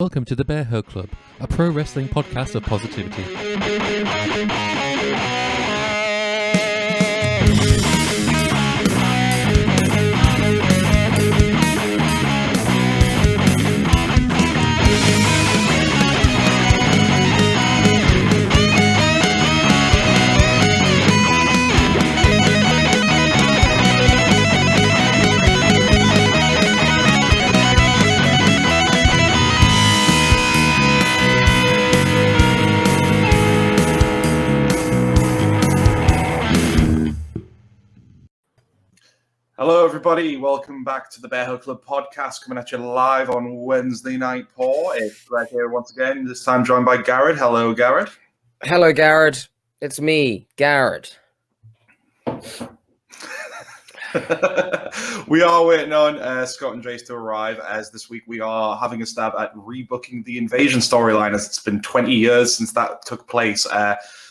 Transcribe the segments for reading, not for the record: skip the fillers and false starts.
Welcome to the Bearhug Club, a pro wrestling podcast of positivity. Hello, everybody. Welcome back to the Bearhug Club podcast, coming at you live on Wednesday night, Paul. It's Greg here once again, this time joined by Garrett. Hello, Garrett. Hello, Garrett. It's me, Garrett. We are waiting on Scott and Jace to arrive, as this week we are having a stab at rebooking the Invasion storyline, as it's been 20 years since that took place.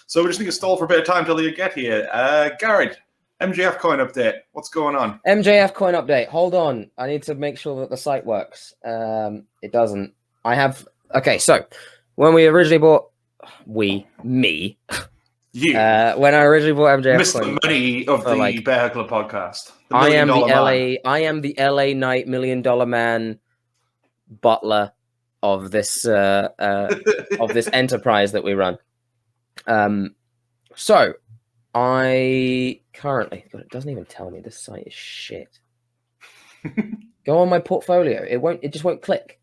So we just need to stall for a bit of time till you get here. Garrett, MJF coin update. What's going on? MJF coin update. Hold on. I need to make sure that the site works. It doesn't. Okay, so when we originally bought... You. You. When I originally bought MJF Mr. coin... Money of the Bearhug Club podcast. I am the LA Knight $1 million man butler of this of this enterprise that we run. So I currently, God, it doesn't even tell me. This site is shit. Go on my portfolio. It just won't click.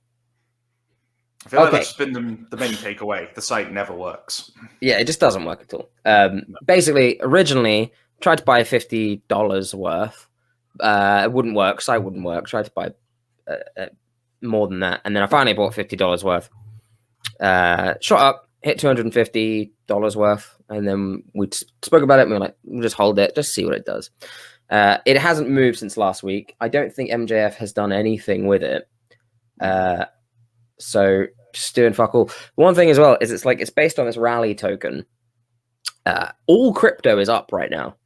I feel like that's just been the main takeaway. The site never works. Yeah, it just doesn't work at all. Basically, originally, tried to buy $50 worth. It wouldn't work. Site wouldn't work. Tried to buy more than that. And then I finally bought $50 worth. Shot up, hit $250 worth. And then we spoke about it, and we were like, we'll just hold it, just see what it does. It hasn't moved since last week. I don't think MJF has done anything with it. So just doing fuck all. One thing as well is it's based on this rally token. All crypto is up right now.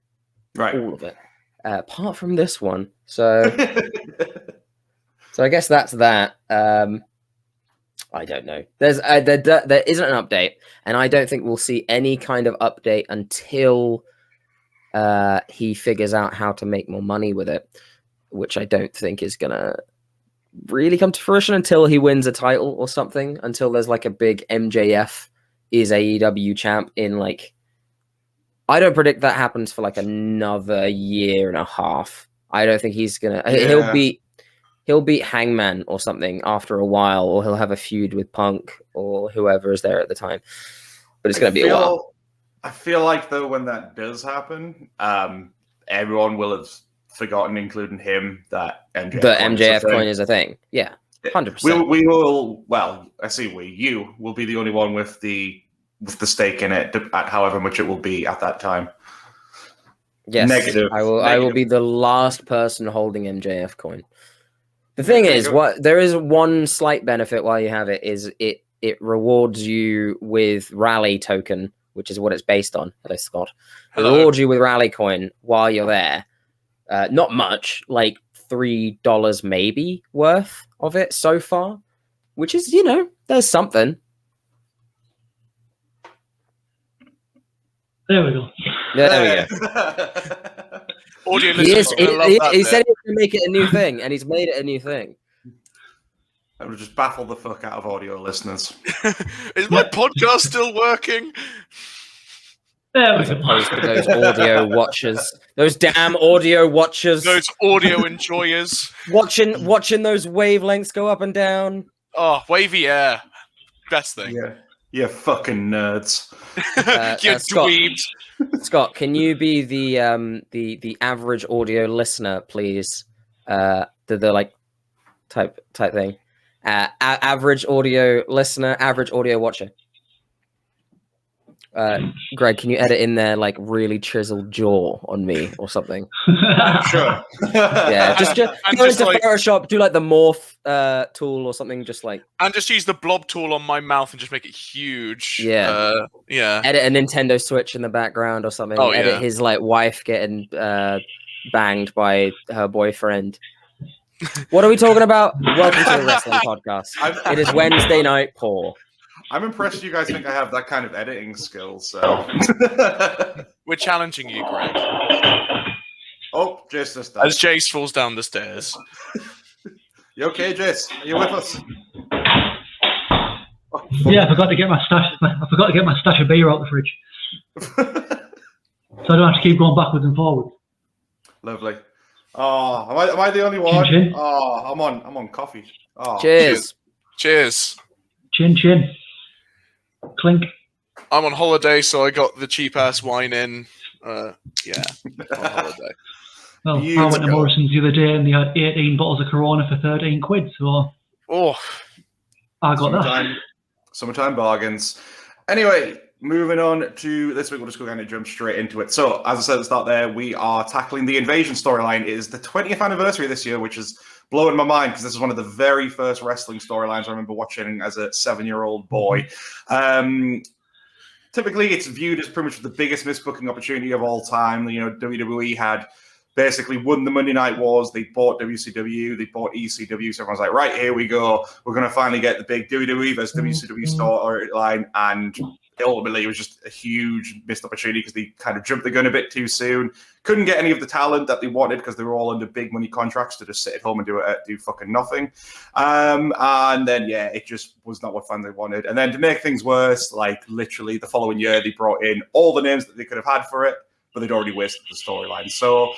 Right. All of it. Apart from this one. So I guess that's that. I don't know. There isn't an update, and I don't think we'll see any kind of update until he figures out how to make more money with it, which I don't think is gonna really come to fruition until he wins a title or something. Until there's like a big MJF is AEW champ in like. I don't predict that happens for like another year and a half. I don't think he's gonna. Yeah. He'll beat Hangman or something after a while, or he'll have a feud with Punk or whoever is there at the time. But it's going to be a while. I feel like, though, when that does happen, everyone will have forgotten, including him, that MJF coin is a thing. Yeah, 100%. We will. Well, I see. You will be the only one with the stake in it, at however much it will be at that time. Yes, negative. I will be the last person holding MJF coin. The thing is, there is one slight benefit while you have it is it rewards you with rally token, which is what it's based on. Hello, Scott. It rewards you with rally coin while you're there. Not much, like $3 maybe worth of it so far, which is, there's something. There we go. There we go. Audio he said he was going to make it a new thing, and he's made it a new thing. That would just baffle the fuck out of audio listeners. Is my podcast still working? There we go. Those audio watchers. Those damn audio watchers. Those audio enjoyers. Watching those wavelengths go up and down. Oh, wavy air. Best thing. Yeah. You fucking nerds. You dweebs. Scott, can you be the average audio listener, please? The like type thing. Average audio listener, average audio watcher. Greg, can you edit in there like really chiseled jaw on me or something? Sure. Yeah, just go into Photoshop, do like the morph tool or something, and just use the blob tool on my mouth and just make it huge. Yeah, yeah. Edit a Nintendo Switch in the background or something. Oh, edit his like wife getting banged by her boyfriend. What are we talking about? Welcome to the wrestling podcast. It is Wednesday night, Paul. I'm impressed you guys think I have that kind of editing skills. So We're challenging you, Greg. Oh, Jace just As Jace falls down the stairs. You okay, Jace? Are you with us? Oh, yeah, I forgot to get my stash of beer out the fridge, so I don't have to keep going backwards and forwards. Lovely. Oh, am I the only one? Chin, chin. Oh, I'm on coffee. Oh, Cheers. Cheers. Chin, chin. Clink. I'm on holiday, so I got the cheap ass wine in. Yeah, on holiday. Well, I went to Morrison's the other day and they had 18 bottles of Corona for 13 quid, so I got that. Summertime bargains. Anyway, moving on to this week, we'll just go kind of jump straight into it. So, as I said at the start there, we are tackling the Invasion storyline. It is the 20th anniversary this year, which is blowing my mind because this is one of the very first wrestling storylines I remember watching as a 7-year-old boy. Typically, it's viewed as pretty much the biggest misbooking opportunity of all time. You know, WWE had basically won the Monday Night Wars. They bought WCW, they bought ECW. So everyone's like, right, here we go. We're going to finally get the big WWE versus WCW storyline. And ultimately, it was just a huge missed opportunity because they kind of jumped the gun a bit too soon. Couldn't get any of the talent that they wanted because they were all under big money contracts to just sit at home and do fucking nothing. And then, yeah, it just was not what fans they wanted. And then to make things worse, like literally the following year, they brought in all the names that they could have had for it, but they'd already wasted the storyline. So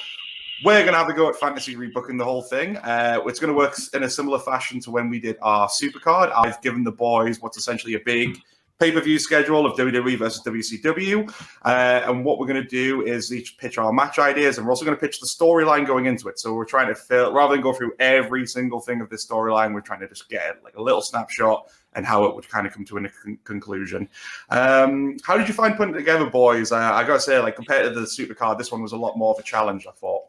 we're going to have a go at fantasy rebooking the whole thing. It's going to work in a similar fashion to when we did our Supercard. I've given the boys what's essentially a big pay-per-view schedule of WWE versus WCW. And what we're going to do is each pitch our match ideas, and we're also going to pitch the storyline going into it. So we're trying to fill, rather than go through every single thing of this storyline, we're trying to just get like a little snapshot and how it would kind of come to a conclusion. How did you find putting it together, boys? I got to say, like compared to the Supercard, this one was a lot more of a challenge, I thought.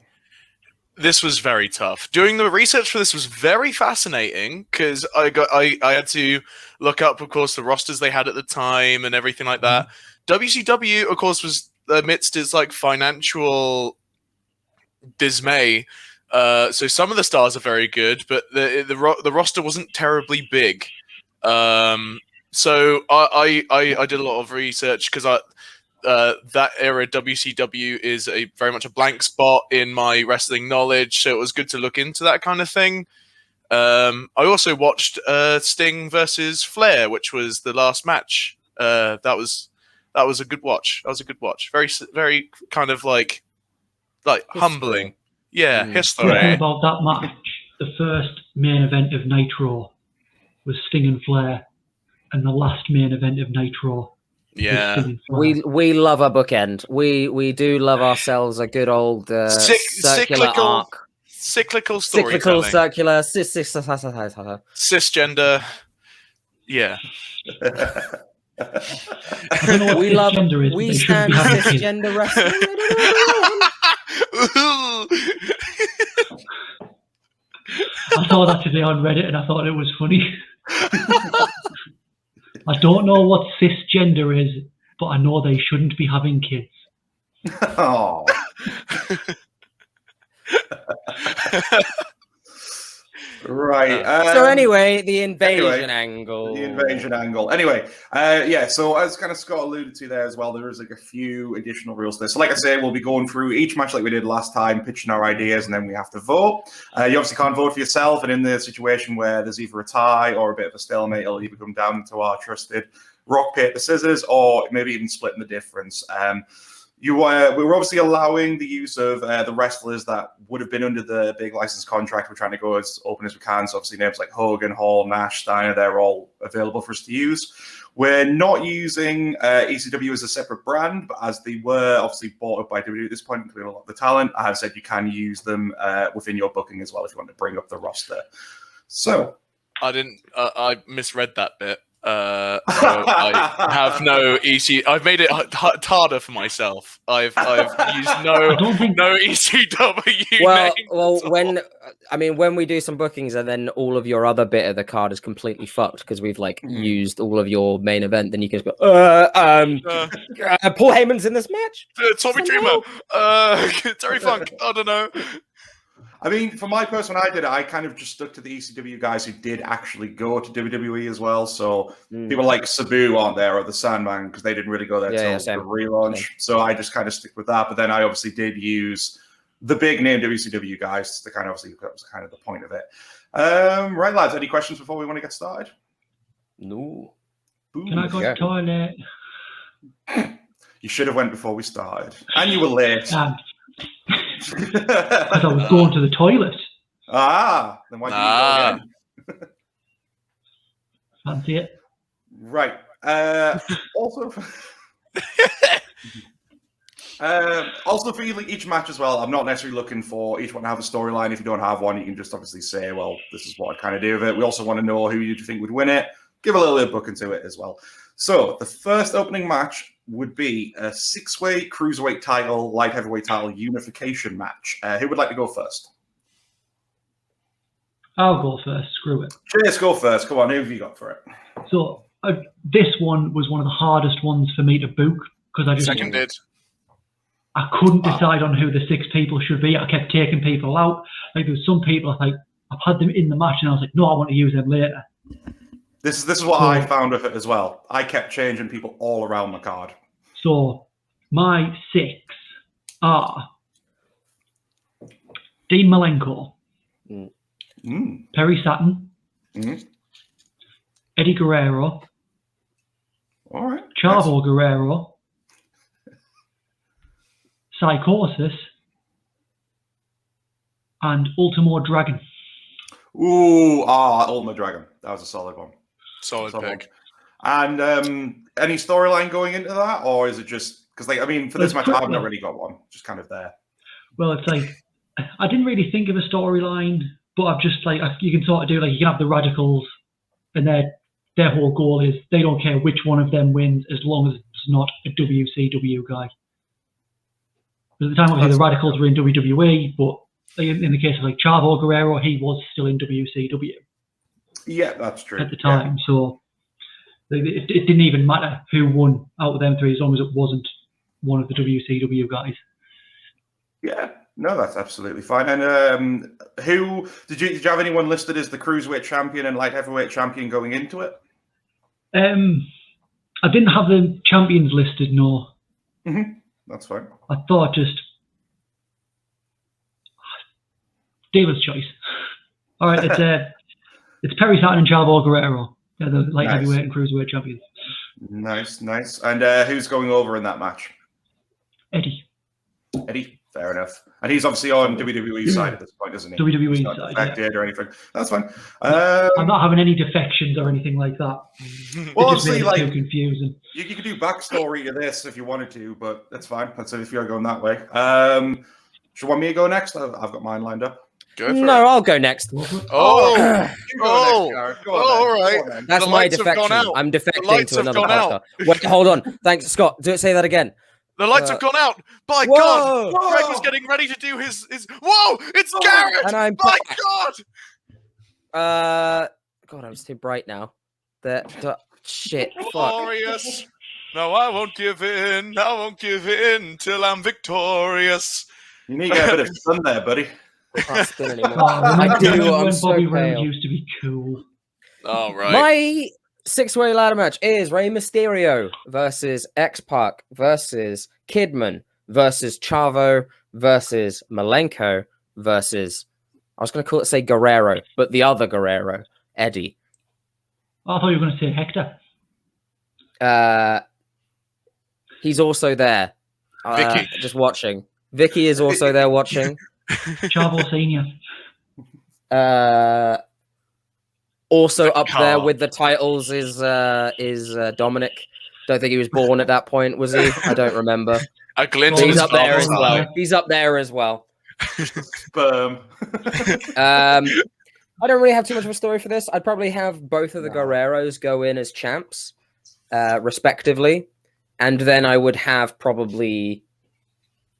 This was very tough. Doing the research for this was very fascinating because I had to look up, of course, the rosters they had at the time and everything like that. WCW, of course, was amidst its like financial dismay. So some of the stars are very good, but the roster wasn't terribly big. So I did a lot of research because that era WCW is very much a blank spot in my wrestling knowledge, so it was good to look into that kind of thing. I also watched Sting versus Flair, which was the last match. That was a good watch. That was a good watch. Very, very kind of like humbling. Yeah, history. Talking about that match, the first main event of Nitro was Sting and Flair, and the last main event of Nitro. Yeah, we love a bookend. We do love ourselves a good old circular arc. Cyclical storytelling. Cyclical, circular, cisgender. Yeah. We love. We stand cisgender wrestling. I saw that today on Reddit and I thought it was funny. I don't know what cisgender is, but I know they shouldn't be having kids. Oh. Right. So anyway, the invasion angle. The invasion angle. Anyway, yeah, so as kind of Scott alluded to there as well, there is like a few additional rules there. So like I say, we'll be going through each match like we did last time, pitching our ideas, and then we have to vote. You obviously can't vote for yourself, and in the situation where there's either a tie or a bit of a stalemate, it'll either come down to our trusted rock, paper, scissors, or maybe even splitting the difference. We were obviously allowing the use of the wrestlers that would have been under the big license contract. We're trying to go as open as we can. So obviously names like Hogan, Hall, Nash, Steiner, they're all available for us to use. We're not using ECW as a separate brand, but as they were obviously bought up by WWE at this point, including a lot of the talent, I have said you can use them within your booking as well if you want to bring up the roster. So I misread that bit. So I have no EC. I've made it harder for myself. I've used no ECW. Well, when we do some bookings and then all of your other bit of the card is completely fucked because we've used all of your main event, then you can just go, Paul Heyman's in this match. Tommy Dreamer, Terry Funk. I don't know. I mean, for my person, I did it. I kind of just stuck to the ECW guys who did actually go to WWE as well. So people like Sabu aren't there, or the Sandman, because they didn't really go there till the relaunch. Same. So I just kind of stick with that. But then I obviously did use the big name WCW guys. To kind of obviously that was kind of the point of it. Right, lads. Any questions before we want to get started? No. Boom. Can I go to the toilet? You should have went before we started, and you were late. Because I was going to the toilet. Then why didn't you go again? Fancy it. Right. Also, also for each match as well, I'm not necessarily looking for each one to have a storyline. If you don't have one, you can just obviously say, well, this is what I kind of do with it. We also want to know who you think would win it. Give a little bit of booking to it as well. So the first opening match would be a 6-way cruiserweight title, light heavyweight title unification match. Who would like to go first? I'll go first. Screw it. Chase, go first. Come on, who have you got for it? So this one was one of the hardest ones for me to book because I couldn't decide on who the 6 people should be. I kept taking people out. Like there was some people I've had them in the match and I was like, no, I want to use them later. This is what I found with it as well. I kept changing people all around the card. So my 6 are Dean Malenko, Perry Saturn, Eddie Guerrero, all right, Chavo Guerrero, Psychosis, and Ultimo Dragon. Ultimo Dragon. That was a solid one. Solid pick. And any storyline going into that, or is it just because, for this match, I've not really got one. Just kind of there. Well, it's I didn't really think of a storyline, but I've just you can sort of do you can have the Radicals, and their whole goal is they don't care which one of them wins as long as it's not a WCW guy. At the time, obviously, the Radicals were in WWE, but in the case of Chavo Guerrero, he was still in WCW. Yeah, that's true. At the time, so it didn't even matter who won out of them 3 as long as it wasn't one of the WCW guys. Yeah, no, that's absolutely fine. And who did you have anyone listed as the cruiserweight champion and light heavyweight champion going into it? I didn't have the champions listed. No. That's fine. I thought just David's choice. All right, it's Perry Saturn and Chavo Guerrero. They're the light heavyweight and cruiserweight champions. Nice. And who's going over in that match? Eddie, fair enough. And he's obviously on WWE side at this point, isn't he? WWE he's not side, defected or anything. That's fine. I'm not having any defections or anything like that. Well, obviously, too confusing. You could do backstory to this if you wanted to, but that's fine. That's if you're going that way. Should you want me to go next? I've got mine lined up. I'll go next. All right. That's my defection. I'm defecting to another podcast. Wait, hold on. Thanks, Scott. Say that again. The lights have gone out. By God, Greg was getting ready to do his. Whoa! It's Garrett. And I'm by back. God. God, I'm too bright now. Shit. Glorious. No, I won't give in. I won't give in till I'm victorious. You need to get a bit of sun there, buddy. I can't spin anymore. I do. I'm so Bobby pale. Roode used to be cool. All right. My 6-way ladder match is Rey Mysterio versus X-Pac versus Kidman versus Chavo versus Malenko versus, I was going to say Guerrero, but the other Guerrero, Eddie. Oh, I thought you were going to say Hector. He's also there. Vicky. Just watching. Vicky is also there watching. Chavo Senior. Also up there with the titles is Dominic. Don't think he was born at that point, was he? I don't remember. A glint. He's up there as well. He's up there as well. Sperm. I don't really have too much of a story for this. I'd probably have both of the Guerreros go in as champs, respectively, and then I would have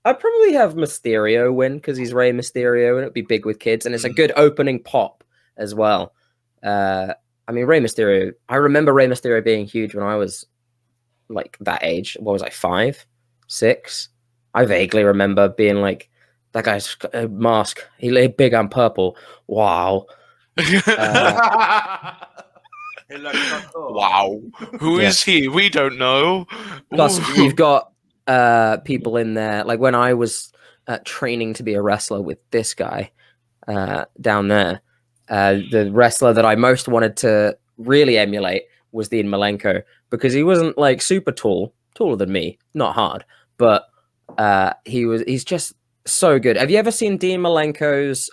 I'd probably have Mysterio win because he's Rey Mysterio and it'd be big with kids, and it's a good opening pop as well. Rey Mysterio. I remember Rey Mysterio being huge when I was that age. What was I, 5, 6? I vaguely remember being that guy's got a mask. He lay big and purple. Wow. Wow. Who is he? We don't know. Plus, Ooh. you've got people in there. Like when I was training to be a wrestler with this guy down there, the wrestler that I most wanted to really emulate was Dean Malenko, because he wasn't like super tall, taller than me, not hard, but he's just so good. Have you ever seen Dean Malenko's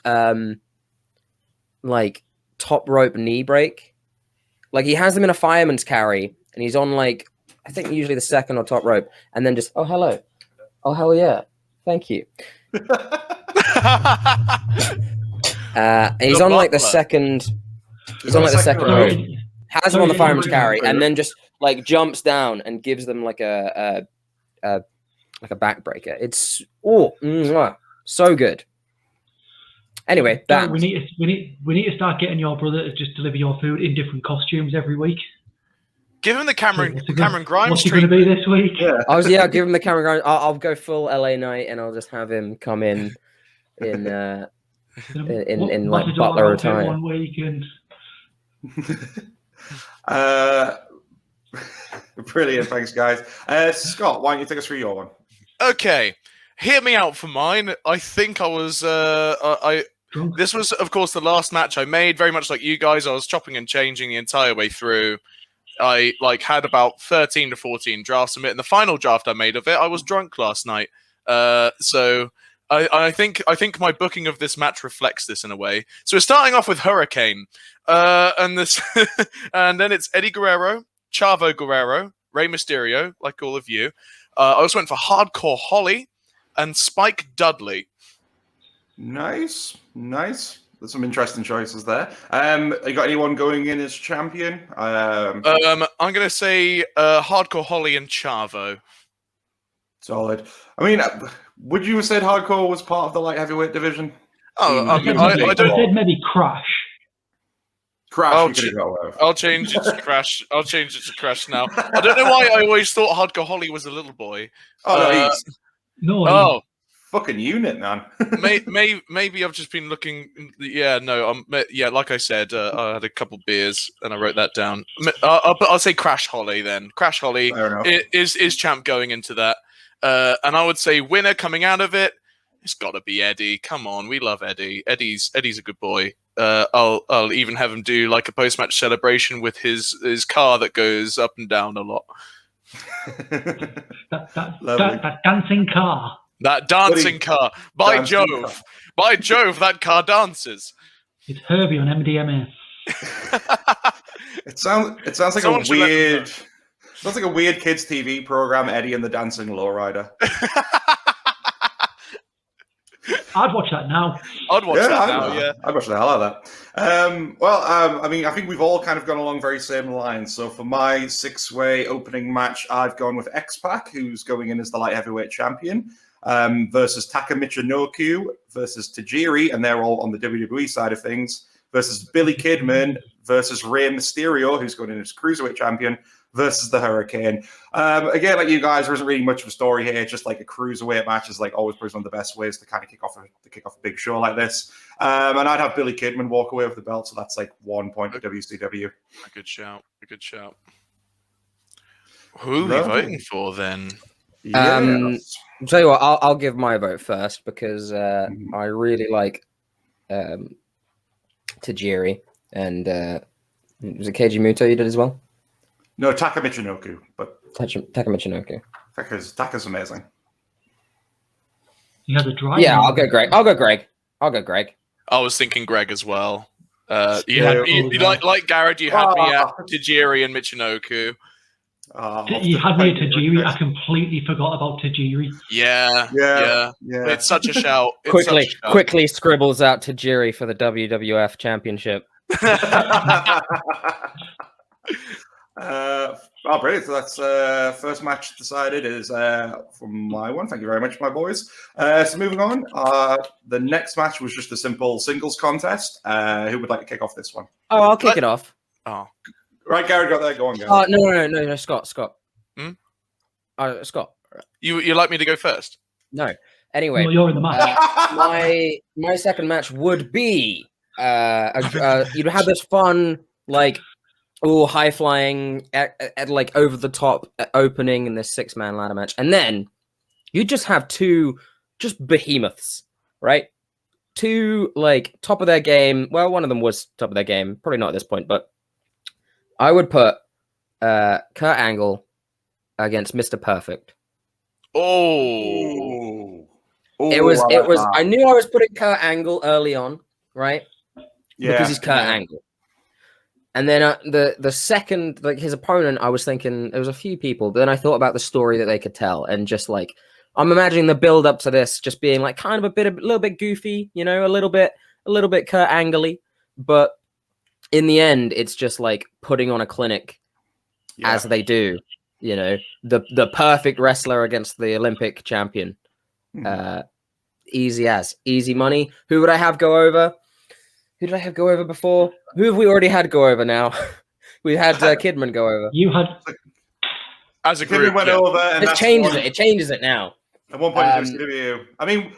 like top rope knee break? Like he has them in a fireman's carry, and he's on like I think usually the second or top rope, and then just oh hello, oh hell yeah, thank you. And he's on like the second. He's on like the second rope. Has him on the fireman's carry, and then just like jumps down and gives them like a backbreaker. It's so good. Anyway, Gary, we need to start getting your brother to just deliver your food in different costumes every week. Give him the Cameron Grimes. What's he going to be this week? Yeah. Give him the Cameron Grimes. I'll go full LA Knight, and I'll just have him come in like butler attire. One week and. Brilliant, thanks guys. Scott, why don't you take us through your one? Okay, hear me out for mine. I think I was this was of course the last match I made, very much like you guys. I was chopping and changing the entire way through. I had about 13 to 14 drafts of it, and the final draft I made of it, I was drunk last night. So I think my booking of this match reflects this in a way. So we're starting off with Hurricane, and this, and then it's Eddie Guerrero, Chavo Guerrero, Rey Mysterio, like all of you. I also went for Hardcore Holly and Spike Dudley. Nice. There's some interesting choices there. You got anyone going in as champion? I'm gonna say Hardcore Holly and Chavo. Solid. I mean, would you have said Hardcore was part of the light heavyweight division? Oh, I said maybe Crash. Crash. I'll change it to Crash. I'll change it to Crash now. I don't know why I always thought Hardcore Holly was a little boy. No, fucking unit, man. maybe I've just been looking. Yeah, no. Like I said, I had a couple beers and I wrote that down. I'll say Crash Holly then. Crash Holly is champ going into that, and I would say winner coming out of it. It's got to be Eddie. Come on, we love Eddie. Eddie's a good boy. I'll even have him do like a post-match celebration with his car that goes up and down a lot. that dancing car. That dancing car. By Jove, that car dances. It's Herbie on MDMA. It sounds like a weird. Sounds like a weird kids' TV program. Eddie and the Dancing Lowrider. I'd watch that now. I'd watch the hell out of that. I mean, I think we've all kind of gone along very same lines. So for my 6-way opening match, I've gone with X-Pac, who's going in as the light heavyweight champion, versus Taka Michinoku versus Tajiri, and they're all on the WWE side of things, versus Billy Kidman versus Rey Mysterio, who's going in as Cruiserweight champion, versus the Hurricane. Again, like you guys, there isn't really much of a story here. It's just like a cruiserweight match is like always one of the best ways to kind of kick off a big show like this. And I'd have Billy Kidman walk away with the belt, so that's like 1 point to WCW. A good shout. Who are we voting for then? Tell you what, I'll give my vote first because I really like Tajiri, and was it Keiji Muto you did as well? No, Taka Michinoku, but Taka Michinoku. Taka's amazing. You have the drive. Yeah, I'll go Greg. I was thinking Greg as well. Like Garrett, you had me at Tajiri and Michinoku. You had me at Tajiri. I completely forgot about Tajiri. Yeah. It's such a shout. Quickly scribbles out Tajiri for the WWF Championship. Brilliant. So that's first match decided is from my one. Thank you very much, my boys. So moving on, the next match was just a simple singles contest. Who would like to kick off this one? Oh, I'll kick it off. Oh, right, Gary got that. Go on, Gary. No, Scott. Hmm? Scott. You like me to go first? No. Anyway, Well, you're in the match. my second match would be you'd have this fun like high flying at like over the top opening in this 6-man ladder match, and then you just have two just behemoths, right? Two like top of their game. Well, one of them was top of their game, probably not at this point, but I would put Kurt Angle against Mr. Perfect. Oh, It was. I knew I was putting Kurt Angle early on, right? Yeah, Because he's Kurt Angle. And then the second, like his opponent, I was thinking there was a few people. But then I thought about the story that they could tell, and just like I'm imagining the build up to this just being like kind of a little bit goofy, you know, a little bit Kurt Angle-y. But in the end, it's just like putting on a clinic, as they do. You know, the perfect wrestler against the Olympic champion. Easy money. Who would I have go over? Who did I have go over before? Who have we already had go over now? We had Kidman go over. You had as a group. Went over, and it changes it now. At one point, I mean,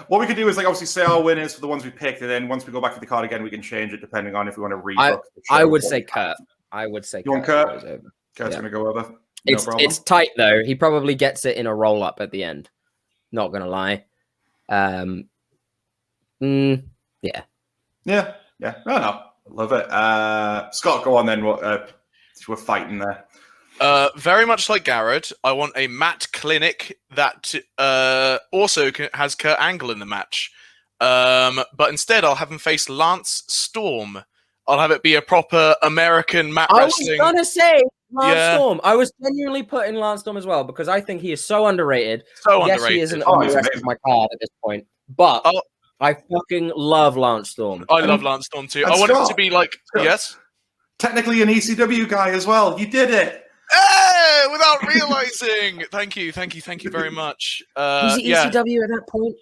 what we could do is like obviously say our winners for the ones we picked, and then once we go back to the card again, we can change it depending on if we want to rebook. I would say Kurt. You want Kurt? Kurt's going to go over. It's tight though. He probably gets it in a roll up at the end. Not gonna lie. Yeah. No, love it. Scott, go on then. We're fighting there. Very much like Garrett, I want a Matt Clinic that also has Kurt Angle in the match. But instead, I'll have him face Lance Storm. I'll have it be a proper American mat wrestling. I was gonna say Lance Storm. I was genuinely putting Lance Storm as well because I think he is so underrated. Yes, he isn't on the rest of my card at this point, but I fucking love Lance Storm. I love Lance Storm too. I want it to be like yes, technically an ECW guy as well. You did it. Hey, without realizing. Thank you very much. Was he ECW at that point?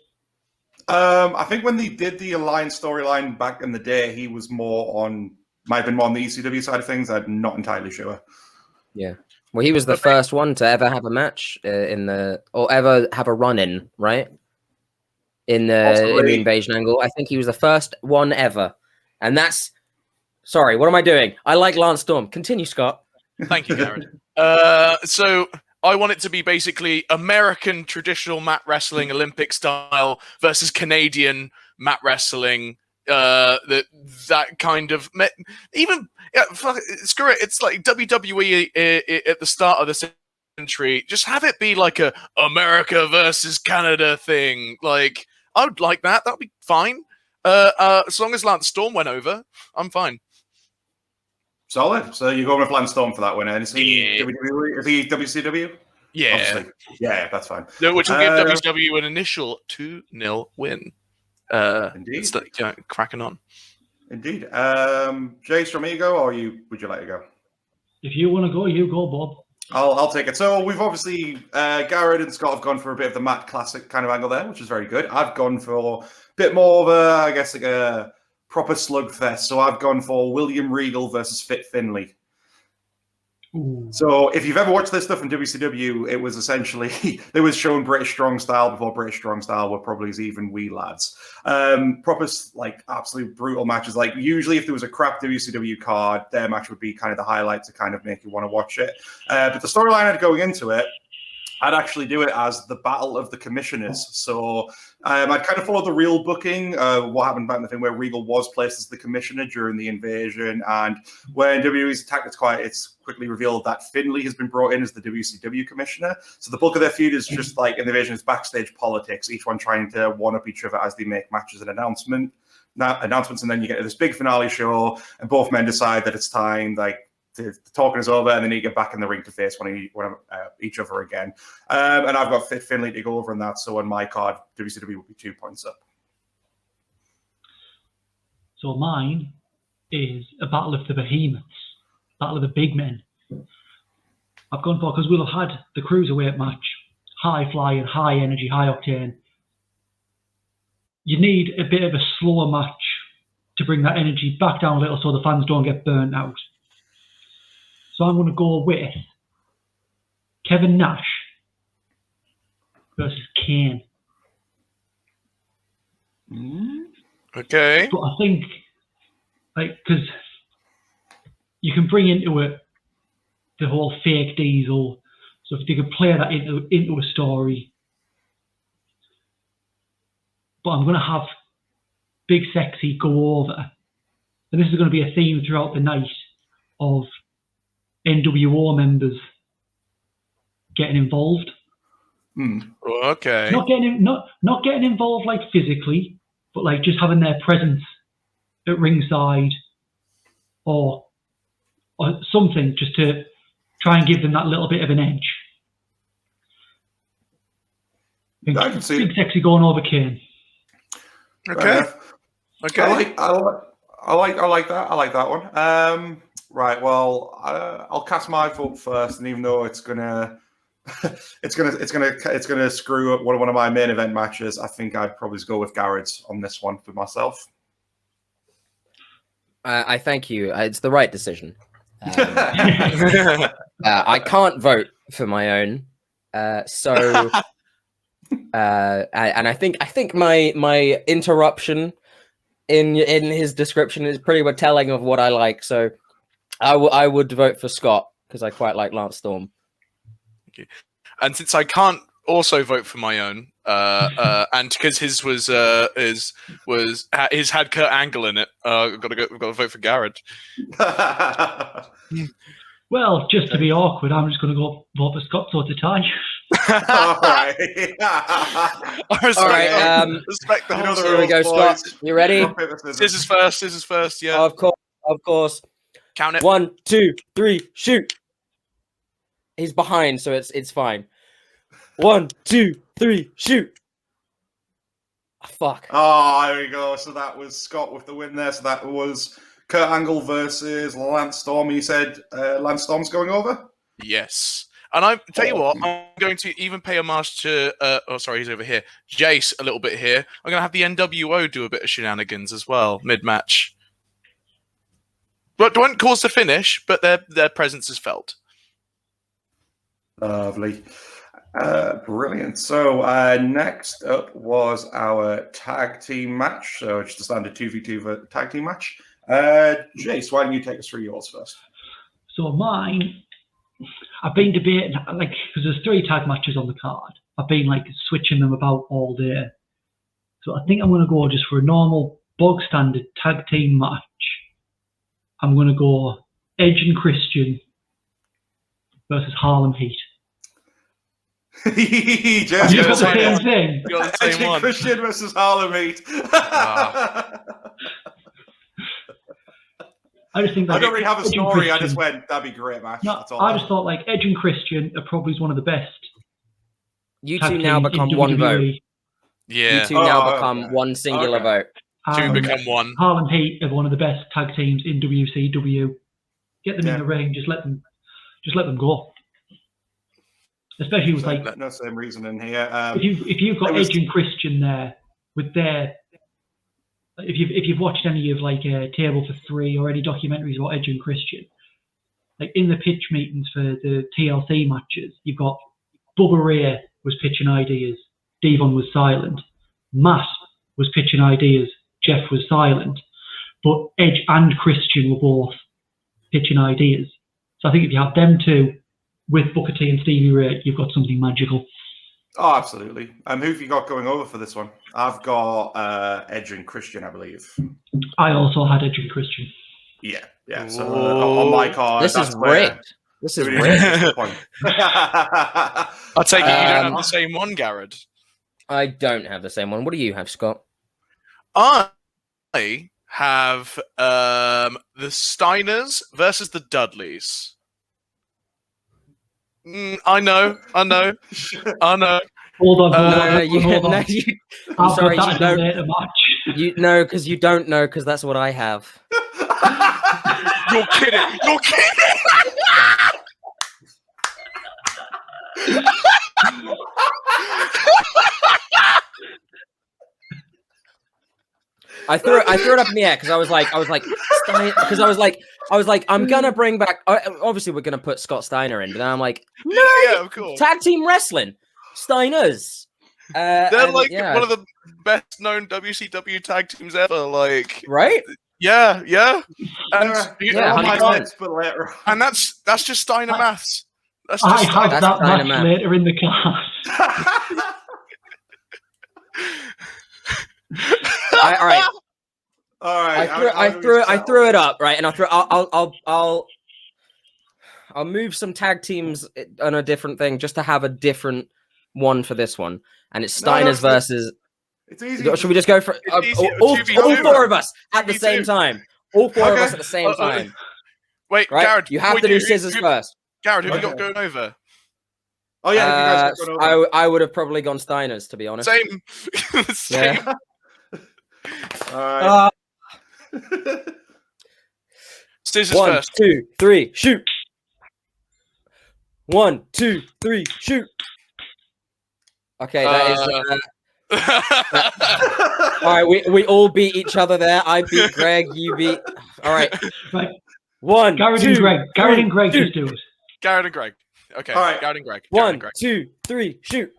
I think when they did the Alliance storyline back in the day, he was might have been more on the ECW side of things. I'm not entirely sure. Yeah. Well, he was the first one to ever have a match or ever have a run-in, right? In the Invasion angle. I think he was the first one ever. And that's... Sorry, what am I doing? I like Lance Storm. Continue, Scott. Thank you, Garrett. So I want it to be basically American traditional mat wrestling, Olympic style, versus Canadian mat wrestling. That kind of screw it. It's like WWE at the start of the century. Just have it be like a America versus Canada thing. Like I would like that. That'd be fine. As long as Lance Storm went over, I'm fine. Solid. So you're going with Lance Storm for that winner. Is he WWE? Is he WCW? Yeah. Obviously. Yeah, that's fine. No, which will give WCW an initial 2-0 win. Indeed. It's like, cracking on. Indeed. Jace, from you go, or would you like to go? If you want to go, you go, Bob. I'll take it. So we've obviously Garrett and Scott have gone for a bit of the Matt Classic kind of angle there, which is very good. I've gone for a bit more of a, I guess, like a proper slugfest. So I've gone for William Regal versus Fit Finlay. Ooh. So if you've ever watched this stuff in WCW, it was essentially, they was shown British Strong Style before British Strong Style were probably even wee lads. Proper, like, absolute brutal matches. Like, usually if there was a crap WCW card, their match would be kind of the highlight to kind of make you want to watch it. But the storyline I had going into it, I'd actually do it as the Battle of the Commissioners. So I'd kind of follow the real booking, what happened back in the thing where Regal was placed as the commissioner during the invasion. And when WWE's attack, it's quickly revealed that Finlay has been brought in as the WCW commissioner. So the bulk of their feud is just like in the invasion, is backstage politics, each one trying to one-up each other as they make matches and announcements. And then you get to this big finale show, and both men decide that it's time, like, the talking is over, and then you get back in the ring to face each other again. And I've got Fit Finlay to go over in that. So on my card, WCW will be 2 points up. So mine is a battle of the behemoths, battle of the big men. I've gone for, because we'll have had the Cruiserweight match, high flying, high energy, high octane. You need a bit of a slower match to bring that energy back down a little so the fans don't get burnt out. So I'm going to go with Kevin Nash versus Kane. Okay. But I think, because you can bring into it the whole fake Diesel, so if they could play that into a story. But I'm going to have Big Sexy go over, and this is going to be a theme throughout the night of NWO members getting involved. Okay. Not getting involved like physically, but like just having their presence at ringside or something just to try and give them that little bit of an edge. I can see Big it. Sexy going over Kane. Okay. Okay. I like that. I like that one. Right. Well, I'll cast my vote first, and even though it's gonna screw up one of my main event matches, I think I'd probably go with Garrett's on this one for myself. I thank you. It's the right decision. I can't vote for my own, so and I think my interruption in his description is pretty much telling of what I like. So I would vote for Scott because I quite like Lance Storm. Okay. And since I can't also vote for my own, and because his had Kurt Angle in it, we've got to vote for Garrett. Well, just to be awkward, I'm just going to go vote for Scott so it's a tie. All right. All right. Respect the whole. Here we go, Scott. You ready? Scissors first. Yeah. Of course. Count it. 1, 2, 3, shoot. He's behind, so it's fine. 1, 2, 3, shoot. Oh, fuck. Oh, there we go. So that was Scott with the win there. So that was Kurt Angle versus Lance Storm. You said Lance Storm's going over? Yes. And I tell you what, I'm going to even pay homage to. He's over here. Jace a little bit here. I'm going to have the NWO do a bit of shenanigans as well mid-match. But won't cause the finish, but their presence is felt. Lovely. Brilliant. So next up was our tag team match. So it's just a standard 2v2 tag team match. Jace, why don't you take us through yours first? So mine, I've been debating, because there's 3 tag matches on the card. I've been switching them about all day. So I think I'm going to go just for a normal bog standard tag team match. I'm going to go Edge and Christian versus Harlem Heat. You've got the same thing. You got the same one. Christian versus Harlem Heat. I just think I don't really have a story. I Christian. just went, that'd be a great match. No, That's all. I just thought Edge and Christian are probably one of the best. You tag two now teams become in one vote. WWE. Yeah. You two now become one singular vote. Two become one. Harlem Heat are one of the best tag teams in WCW. Get them in the ring. Just let them go. Especially with no same reason in here. if you've got Edge and Christian there with their, if you've watched any of Table for Three or any documentaries about Edge and Christian, in the pitch meetings for the TLC matches, you've got Bubba Ray was pitching ideas, Devon was silent, Matt was pitching ideas, Jeff was silent, but Edge and Christian were both pitching ideas. So I think if you have them two with Booker T and Stevie Ray, you've got something magical. Oh, absolutely. Who have you got going over for this one? I've got Edge and Christian, I believe. I also had Edge and Christian. Yeah. So on my card, This is rigged. This is rigged. I'll take it. You don't have the same one, Garrett. I don't have the same one. What do you have, Scott? I have the Steiners versus the Dudleys. I know. Hold on. I'm sorry, got you that don't. later match. You know, because you don't know, because that's what I have. You're kidding. You're kidding. I threw it up in the air because I was like, I'm gonna bring back. Obviously, we're gonna put Scott Steiner in, but then I'm like, no, yeah, of course. Tag team wrestling, Steiners. They're and like yeah, one of the best known WCW tag teams ever. Like, right? yeah. And They're on my 100%. list, but later on. and that's just Steiner maths. That's I just have That's that match Dynamath. later in the class. All right. All right. I threw it up, right? And I'll move some tag teams on a different thing just to have a different one for this one. And it's Steiners versus. It's easy. Should we just go for all 4 of us at the same time? All 4 of us at the same time. Wait, Right? Garrett, You have to do scissors first. Garrett, who you got going over? Oh yeah, if you guys got going over. I would have probably gone Steiners, to be honest. Same. Yeah. All right. Scissors 1, first. 2, 3, shoot. 1, 2, 3, shoot. Okay, that is. All right, we all beat each other there. I beat Greg. You beat. All right. Right. 1, Garrett 2, and Greg. Garrett and 3, Greg shoot. just do it. Garrett and Greg. Okay. All right. Garrett and Greg. 1, 2, 3, shoot.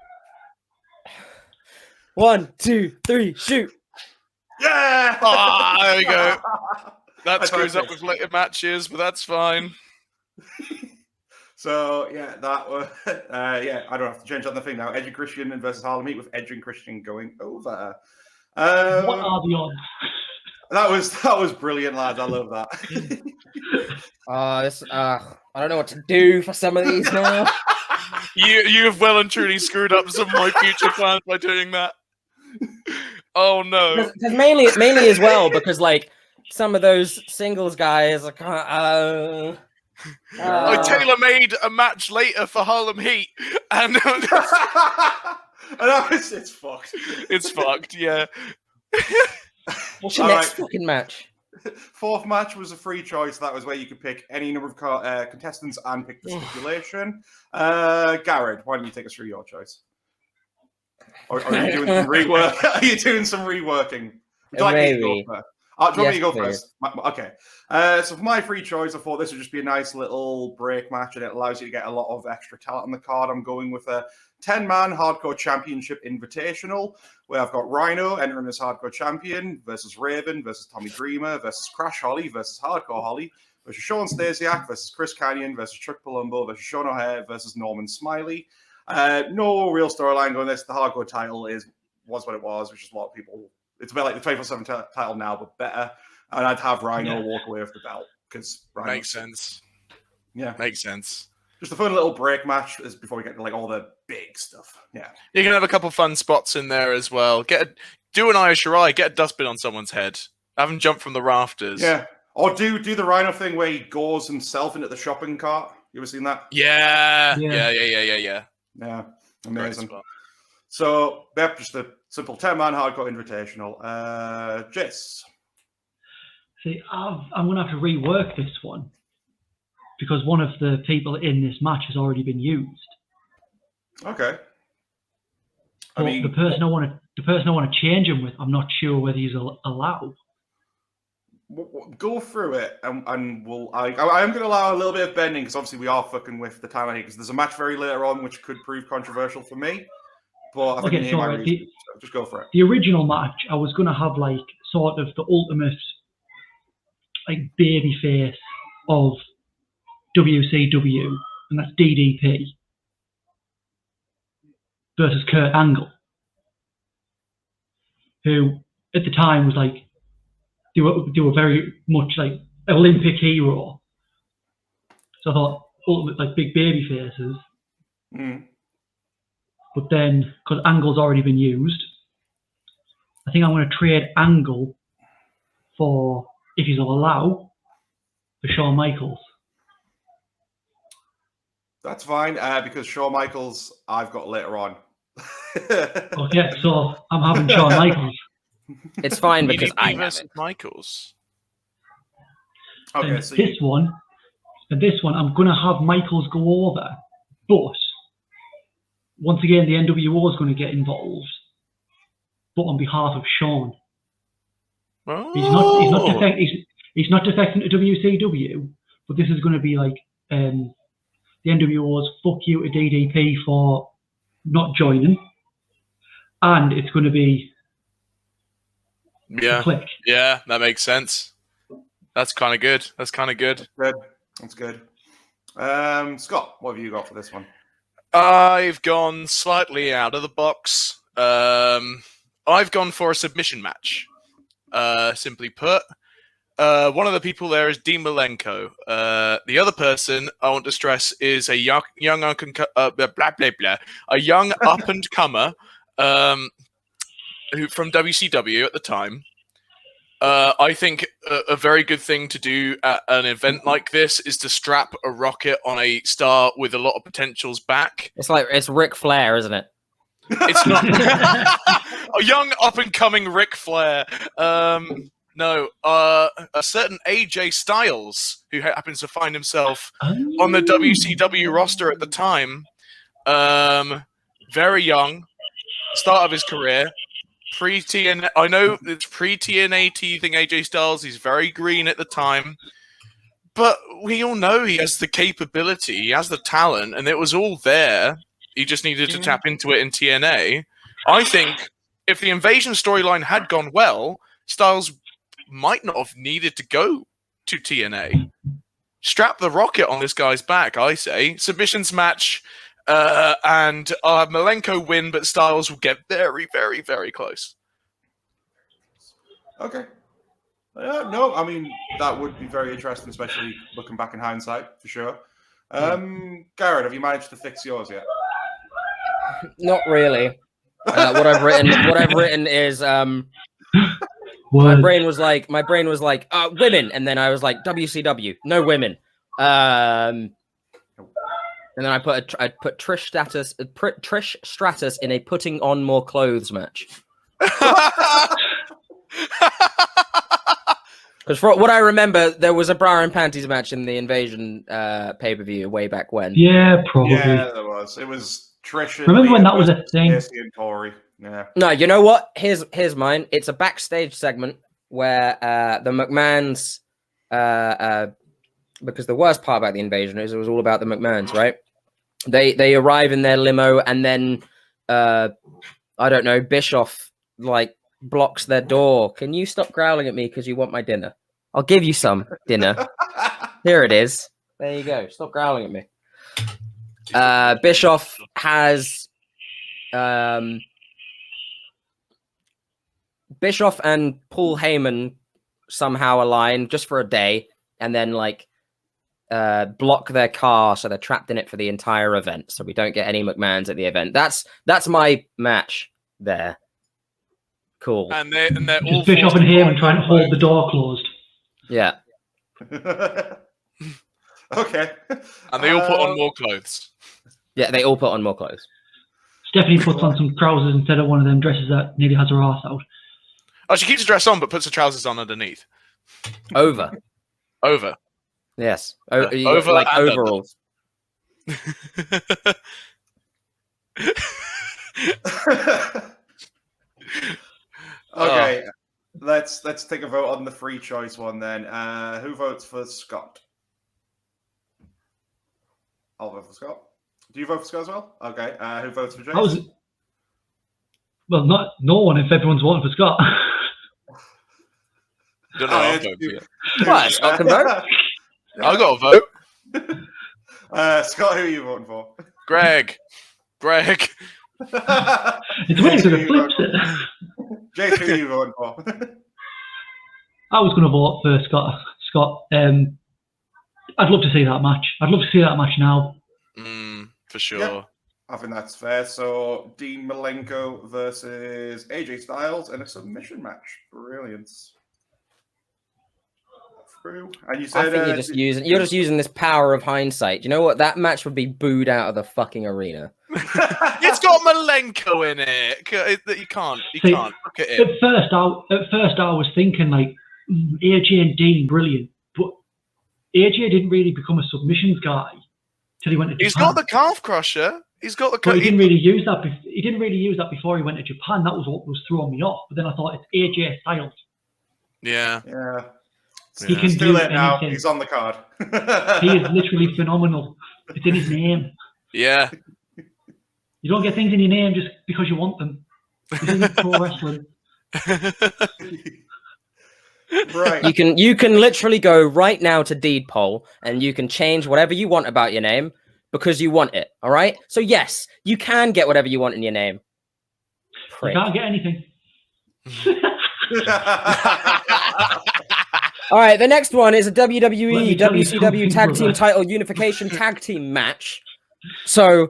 1, 2, 3, shoot. Yeah. Ah, there we go. That I screws tried up with later matches, but that's fine. So yeah, that was yeah. I don't have to change on the thing now. Edge and Christian versus Harlem Heat with Edge and Christian going over. What are the odds? That was brilliant, lads. I love that. I don't know what to do for some of these now. You have well and truly screwed up some of my future plans by doing that. Oh no! Because mainly as well because like some of those singles guys I can't. I tailor-made a match later for Harlem Heat, and it's fucked. It's fucked. Yeah. What's your next fucking match? 4th match was a free choice. That was where you could pick any number of contestants and pick the stipulation. Garrett, why don't you take us through your choice? Or are you doing some rework? Are you doing some reworking? Would you like me to go first? Do you want me to go first? Okay. So for my free choice, I thought this would just be a nice little break match, and it allows you to get a lot of extra talent on the card. I'm going with a 10-man Hardcore Championship Invitational, where I've got Rhino entering as Hardcore Champion versus Raven versus Tommy Dreamer versus Crash Holly versus Hardcore Holly versus Sean Stasiak versus Chris Canyon versus Chuck Palumbo versus Sean O'Hare versus Norman Smiley. No real storyline going this. The Hardcore title was what it was, which is a lot of people. It's about like the 24/7 title now, but better. And I'd have Rhino walk away with the belt because Makes sense. Yeah, makes sense. Just a fun little break match is before we get to like all the big stuff. Yeah, You can have a couple fun spots in there as well. Do an Irish Shirai, get a dustbin on someone's head. Have him jump from the rafters. yeah. Or do the Rhino thing where he goes himself into the shopping cart. You ever seen that? Yeah. Yeah, amazing. Spot. So, yep, just a simple 10-man hardcore invitational. Jess. See, I'm going to have to rework this one because one of the people in this match has already been used. Okay. But the person I want to change him with, I'm not sure whether he's allowed. Go through it, and we'll. I am going to allow a little bit of bending because obviously we are fucking with the timeline because there's a match very later on which could prove controversial for me. But I think so just go for it. The original match, I was going to have like sort of the ultimate like baby face of WCW, and that's DDP versus Kurt Angle, who at the time was like they were very much like Olympic hero. So I thought ultimate like big baby faces. But then, because Angle's already been used, I think I'm going to trade Angle for, if he's allowed, for Shawn Michaels. That's fine, because Shawn Michaels I've got later on. Okay, so I'm having Shawn Michaels. It's fine because I have versus it. Michaels. Okay, And so this one, I'm going to have Michaels go over, but once again, the NWO is going to get involved, but on behalf of Shawn. Oh. He's not defecting to WCW, but this is going to be like the NWO's fuck you to DDP for not joining, and it's going to be Yeah. a click. Yeah, that makes sense. That's kind of good. That's kind of good. That's good. Scott, what have you got for this one? I've gone slightly out of the box. I've gone for a submission match. Simply put, one of the people there is Dean Malenko. The other person I want to stress is a young up and comer who from WCW at the time. I think a very good thing to do at an event like this is to strap a rocket on a star with a lot of potential's back. It's Ric Flair, isn't it? It's not a young up-and-coming Ric Flair. No, a certain AJ Styles, who happens to find himself on the WCW roster at the time. Very young, start of his career. Pre-TNA, I know it's pre-TNA teething AJ Styles. He's very green at the time. But we all know he has the capability, he has the talent, and it was all there. He just needed to tap into it in TNA. I think if the Invasion storyline had gone well, Styles might not have needed to go to TNA. Strap the rocket on this guy's back, I say. Submissions match, and Malenko win, but Styles will get very, very, very close. Okay. No, I mean, that would be very interesting, especially looking back in hindsight, for sure. Garrett, have you managed to fix yours yet? Not really. What I've written is my brain was like women, and then I was like WCW, no women. And then I put Trish Stratus in a putting on more clothes match. Because for what I remember, there was a bra and panties match in the Invasion pay-per-view way back when. Yeah, probably. Yeah, there was. It was Trish. Remember when that was a thing? Casey and Tori. Yeah. No, you know what? Here's mine. It's a backstage segment where the McMahons, because the worst part about the Invasion is it was all about the McMahons, right? They arrive in their limo, and then I don't know, Bischoff blocks their door. Can you stop growling at me because you want my dinner? I'll give you some dinner. Here it is. There you go. Stop growling at me. Bischoff has Bischoff and Paul Heyman somehow align just for a day, and then block their car, so they're trapped in it for the entire event. So we don't get any McMahons at the event. That's my match there. Cool. And they're all just Bischoff and Heyman trying to hold the door closed. Yeah. Okay. And they all put on more clothes. Yeah, they all put on more clothes. Stephanie puts on some trousers instead of one of them dresses that nearly has her ass out. Oh, she keeps the dress on, but puts the trousers on underneath. Over. Yes. Over like and overalls. Okay, let's take a vote on the free choice one then. Who votes for Scott? I'll vote for Scott. Do you vote for Scott as well? Okay. Who votes for James? Well, no one if everyone's voting for Scott. Don't know. I'll vote for you. What? Scott can vote? I got a vote. Scott, who are you voting for? Greg. It's weird because it flips it. Jace, who are you voting for? I was going to vote for Scott. I'd love to see that match. I'd love to see that match now. For sure. Yeah, I think that's fair. So Dean Malenko versus AJ Styles in a submission match. Brilliant. Through. And you said I think you're just using this power of hindsight. You know what? That match would be booed out of the fucking arena. It's got Malenko in it. You can't look at it. At first, I was thinking AJ and Dean, brilliant, but AJ didn't really become a submissions guy till he went to Japan. He's got the calf crusher. He's got the. But he didn't really use that. He didn't really use that before he went to Japan. That was what was throwing me off. But then I thought it's AJ Styles. Yeah. He can It's too do late now. anything. He's on the card. He is literally phenomenal. It's in his name. Yeah. You don't get things in your name just because you want them. This isn't pro wrestling. Right. You can literally go right now to Deed Poll and you can change whatever you want about your name because you want it. All right. So yes, you can get whatever you want in your name. You Prick. can't get anything. All right. The next one is a WWE Let me tell you WCW something, Tag Team brother. Title Unification Tag Team match. So,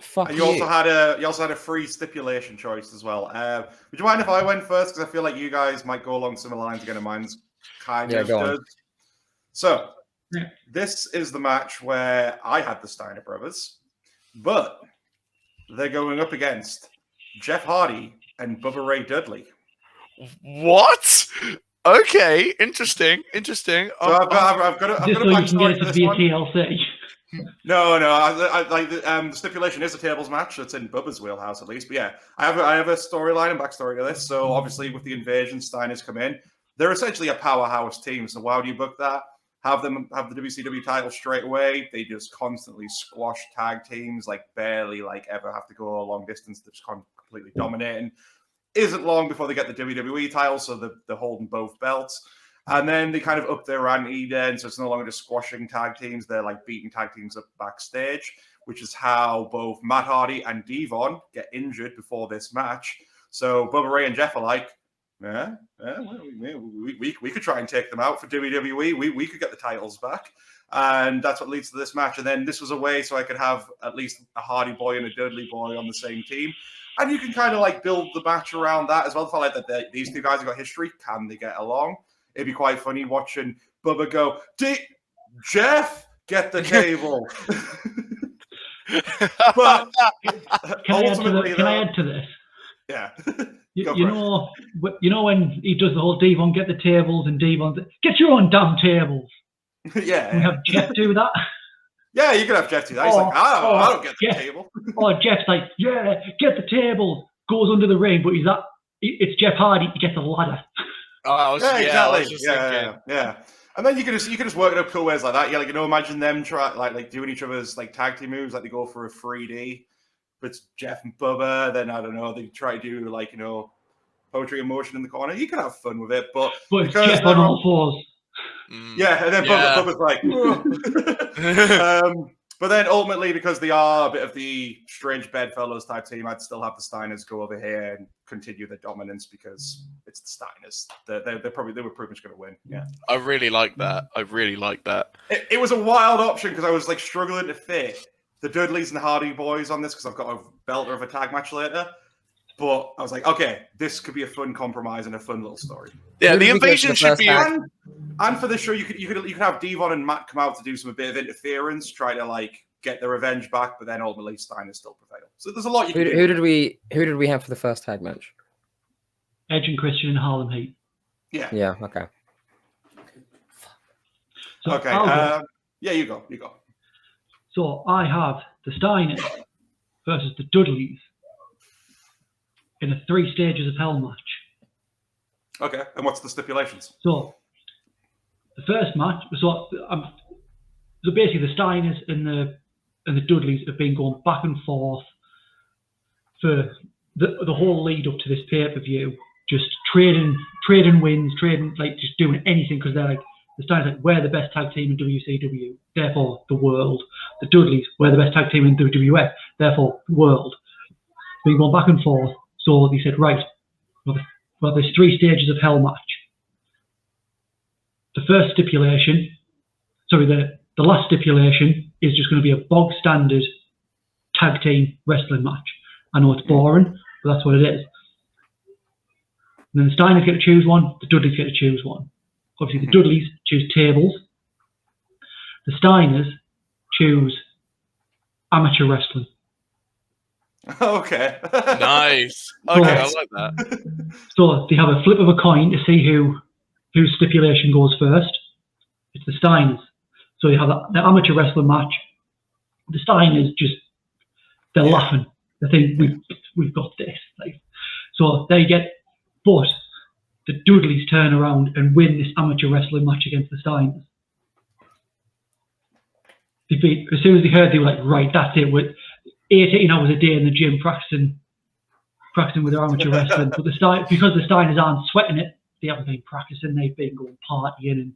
fuck And you. you also had a free stipulation choice as well. Would you mind if I went first? Because I feel like you guys might go along similar lines again, and mine's kind of go on. does. So, Yeah. this is the match where I had the Steiner brothers, but they're going up against Jeff Hardy and Bubba Ray Dudley. What? Okay, interesting. So I've got a Just so you can backstory get for it this via one. TLC. No. I like the stipulation is a tables match. So it's in Bubba's wheelhouse at least. But yeah, I have a storyline and backstory to this. So obviously, with the invasion, Steiners come in. They're essentially a powerhouse team. So why do you book that? Have them have the WCW title straight away. They just constantly squash tag teams, like barely like ever have to go a long distance. They're just completely dominating. Isn't long before they get the WWE title, so they're holding both belts. And then they kind of up their ante then, so it's no longer just squashing tag teams. They're like beating tag teams up backstage, which is how both Matt Hardy and Devon get injured before this match. So Bubba Ray and Jeff are like, we could try and take them out for WWE. We could get the titles back. And that's what leads to this match. And then this was a way so I could have at least a Hardy boy and a Dudley boy on the same team. And you can kind of like build the match around that as well. I felt like that these two guys have got history. Can they get along? It'd be quite funny watching Bubba go, Jeff, get the table. But Can I add to this? Yeah. You know when he does the whole Devon get the tables and Devon get your own damn tables. Yeah. We have Jeff do that. Yeah, you can have Jeff do that. He's like, I don't get the table. Or Jeff's like, yeah, get the table. Goes under the ring, but it's Jeff Hardy. He gets a ladder. Exactly. Yeah. And then you can just work it up cool ways like that. Yeah, like imagine them try like doing each other's like tag team moves, like they go for a 3D. But it's Jeff and Bubba. Then I don't know, they try to do like poetry in motion in the corner. You can have fun with it, but it's Jeff on all fours. Yeah, and then Bubba's like, but then ultimately, because they are a bit of the strange bedfellows type team, I'd still have the Steiners go over here and continue their dominance because it's the Steiners. They were pretty much going to win. Yeah, I really like that. It was a wild option because I was like struggling to fit the Dudleys and the Hardy boys on this because I've got a belter of a tag match later. But I was like, okay, this could be a fun compromise and a fun little story. Yeah, the invasion should be. And for this show, you could have Devon and Matt come out to do a bit of interference, try to like get the revenge back, but then ultimately Steiners still prevail. So there's a lot you can do. Who did we have for the first tag match? Edge and Christian and Harlem Heat. Yeah. Okay. So okay. Yeah, you go. So I have the Steiners versus the Dudleys in a 3 stages of hell match. Okay, and what's the stipulations? So the first match, so basically the Steiners and the Dudleys have been going back and forth for the whole lead up to this pay-per-view, just trading wins, just doing anything because they're like, the Steiners like, we're the best tag team in WCW, therefore the world. The Dudleys, we're the best tag team in WWF, therefore the world. Been going back and forth. So they said, right, well, there's 3 stages of hell match. The first stipulation, the last stipulation is just going to be a bog standard tag team wrestling match. I know it's boring, but that's what it is. And then the Steiners get to choose one, the Dudleys get to choose one. Obviously, the Dudleys choose tables. The Steiners choose amateur wrestling. Okay. Nice. Okay, I like that. So they have a flip of a coin to see whose stipulation goes first. It's the Steiners. So you have the amateur wrestling match. The Steiners they're laughing. They think we've got this. So they get, but the Dudleys turn around and win this amateur wrestling match against the Steiners. As soon as they heard, they were like, right, that's it. We're 18 hours a day in the gym practicing practicing with their amateur wrestling. But because the Steiners aren't sweating it, they haven't been practicing. They've been going partying and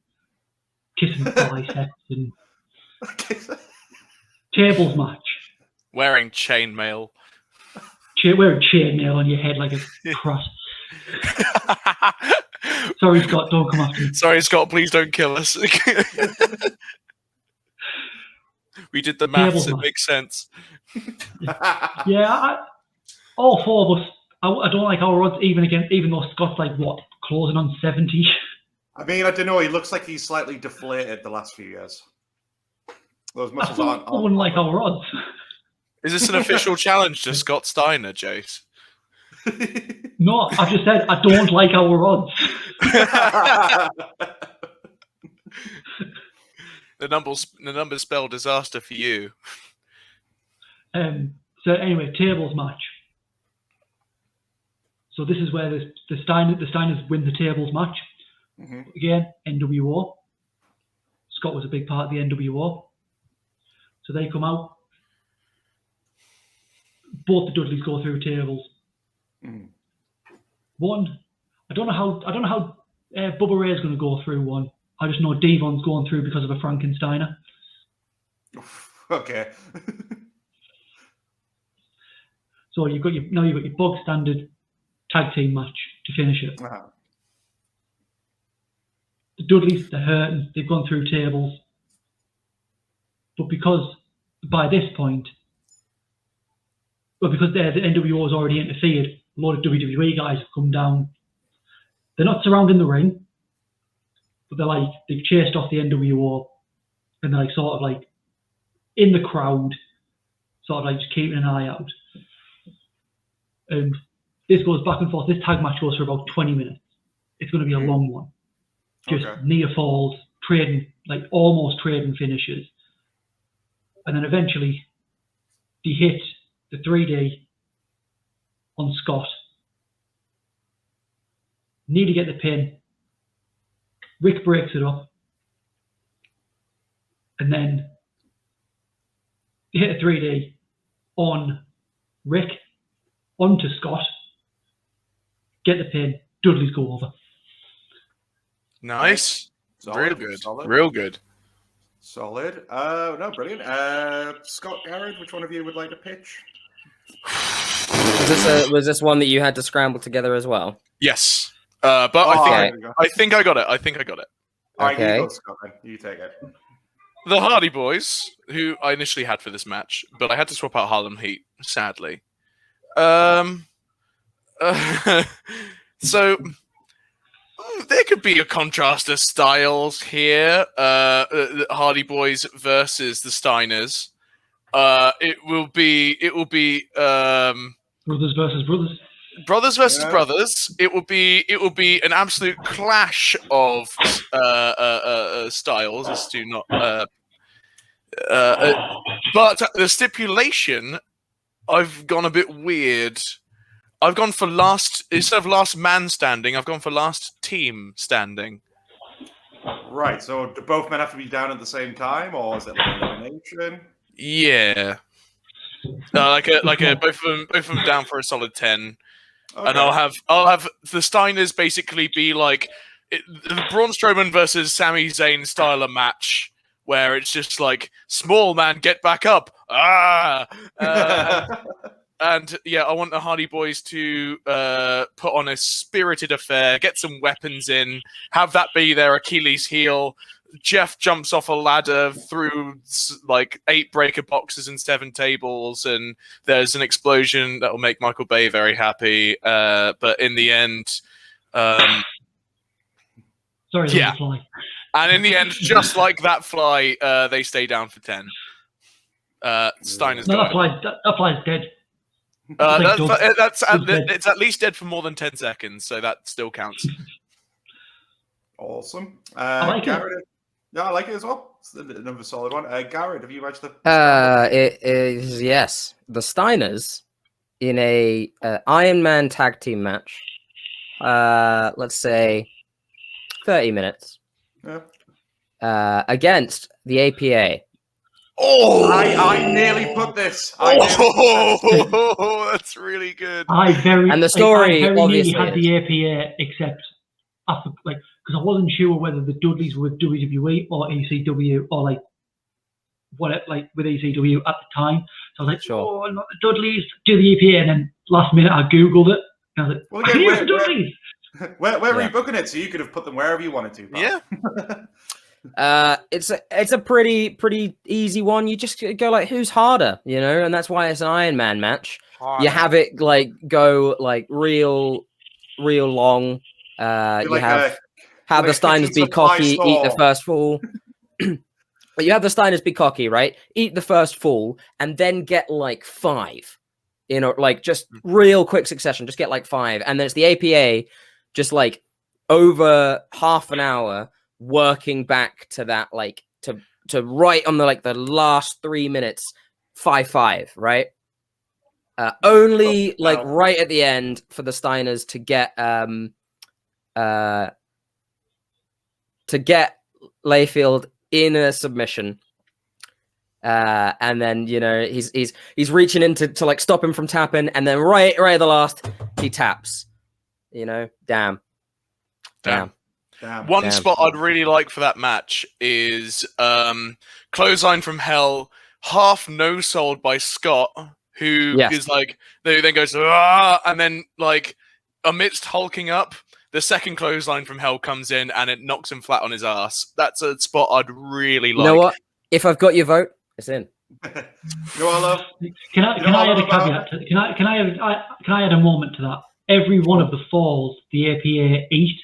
kissing biceps and tables match. Wearing chainmail. Wearing chainmail on your head like a cross. Sorry, Scott, don't come after me. Sorry, Scott, please don't kill us. We did the maths, it makes sense. Yeah, all four of us, I don't like our odds, even though Scott's like, what, closing on 70? I mean, I don't know, he looks like he's slightly deflated the last few years. Those muscles aren't... I wouldn't like our odds. Is this an official challenge to Scott Steiner, Jace? No, I've just said I don't like our odds. The numbers spell disaster for you. So anyway, tables match. So this is where the Steiners win the tables match. Mm-hmm. Again, NWO. Scott was a big part of the NWO. So they come out. Both the Dudleys go through tables. Mm. One, I don't know how Bubba Ray's going to go through one. I just know Devon's going through because of a Frankensteiner. Okay. So you've got your bog standard tag team match to finish it. Uh-huh. The Dudleys, they're hurting. They've gone through tables. But because by this point, because the NWO has already interfered, a lot of WWE guys have come down. They're not surrounding the ring, but they've chased off the NWO, and they're sort of in the crowd, sort of just keeping an eye out. And this goes back and forth. This tag match goes for about 20 minutes. It's going to be a long one. Just near falls, almost trading finishes. And then eventually, they hit the 3D on Scott. Need to get the pin. Rick breaks it up. And then they hit a 3D on Rick, onto Scott. Get the pin. Dudleys go over. Nice. Solid, real good. Solid. Real good. Solid. No, brilliant. Scott, Garrett, which one of you would like to pitch? Was this one that you had to scramble together as well? Yes. But I think I got it. All right, you go, Scott, then. You take it. The Hardy Boys, who I initially had for this match, but I had to swap out Harlem Heat, sadly. So there could be a contrast of styles here. The Hardy Boys versus the Steiners. It will be brothers versus brothers. Brothers versus brothers. It will be an absolute clash of styles as to not. But the stipulation, I've gone a bit weird. I've gone for instead of last man standing, I've gone for last team standing. Right. So do both men have to be down at the same time, or is it like elimination? Yeah. Both of them down for a solid 10. Okay. And I'll have the Steiners basically be like the Braun Strowman versus Sami Zayn style of match, where it's just like, small man, get back up. And I want the Hardy Boys to put on a spirited affair, get some weapons in, have that be their Achilles heel. Jeff jumps off a ladder through 8 breaker boxes and 7 tables, and there's an explosion that will make Michael Bay very happy. But in the end, fly. And in the end, just like that fly, they stay down for 10. Steiner's that fly's dead. It's at least dead for more than 10 seconds, so that still counts. Awesome. I like Garrett, yeah, I like it as well. It's another solid one. Garrett, have you watched the? It is, yes. The Steiners in a Iron Man tag team match. Let's say 30 minutes. Yeah. Against the APA. Oh, I nearly put this. I nearly put this. oh, that's really good. And the story I very nearly obviously had the APA, except after because I wasn't sure whether the Dudleys were with WWE or ECW or what with ECW at the time. So I was like, Sure. oh, not the Dudleys, do the EPA, and then last minute I googled it. And I was like, Well, again, here's the Dudleys. Where were you booking it? So you could have put them wherever you wanted to. Pal. Yeah. It's a pretty easy one. You just go like, who's harder, and that's why it's an Iron Man match. You have it go real long. You have the Steiners be cocky, eat the first fall. But you have the Steiners be cocky, right? Eat the first fall, and then get 5. Just real quick succession. Just get 5, and then it's the APA, just over half an hour working back to that, to right on the last 3 minutes, 5-5, right? Only right at the end for the Steiners to get Layfield in a submission, and then he's reaching in to stop him from tapping, and then right at the last he taps. Damn. One spot I'd really like for that match is clothesline from hell, half no sold by Scott, who is they then goes and then amidst hulking up, the second clothesline from hell comes in and it knocks him flat on his ass. That's a spot I'd really like. You know what? If I've got your vote, it's in. Can I add a caveat? Can I add a moment to that? Every one of the falls the APA eat,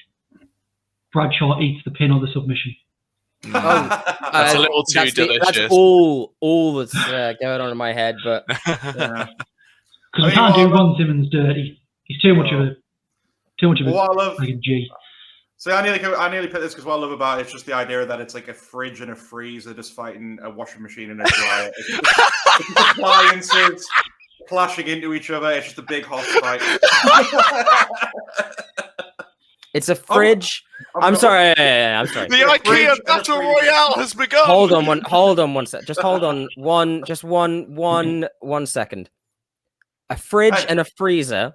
Bradshaw eats the pin or the submission. That's a little too delicious. That's all that's going on in my head, but because we can't do Ron Simmons dirty. He's too much of a G. So I nearly put this because what I love about it is just the idea that it's like a fridge and a freezer just fighting a washing machine and a dryer. It's just appliances clashing into each other. It's just a big hot fight. It's a fridge. I'm sorry. I'm sorry. The IKEA Battle Royale has begun. Hold on one sec. Just hold on one second. A fridge and a freezer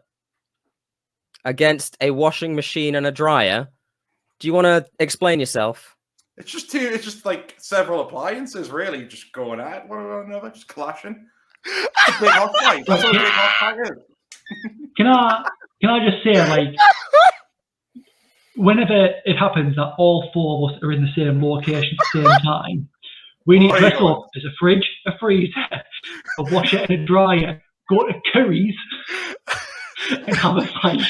against a washing machine and a dryer. Do you want to explain yourself? It's just several appliances really just going at one another, just clashing. It's a big hot fight. That's what a big hot fight is. Can I just say, whenever it happens that all 4 of us are in the same location at the same time, we need to dress up as a fridge, a freezer, a washer and a dryer, go to Curry's and have a fight.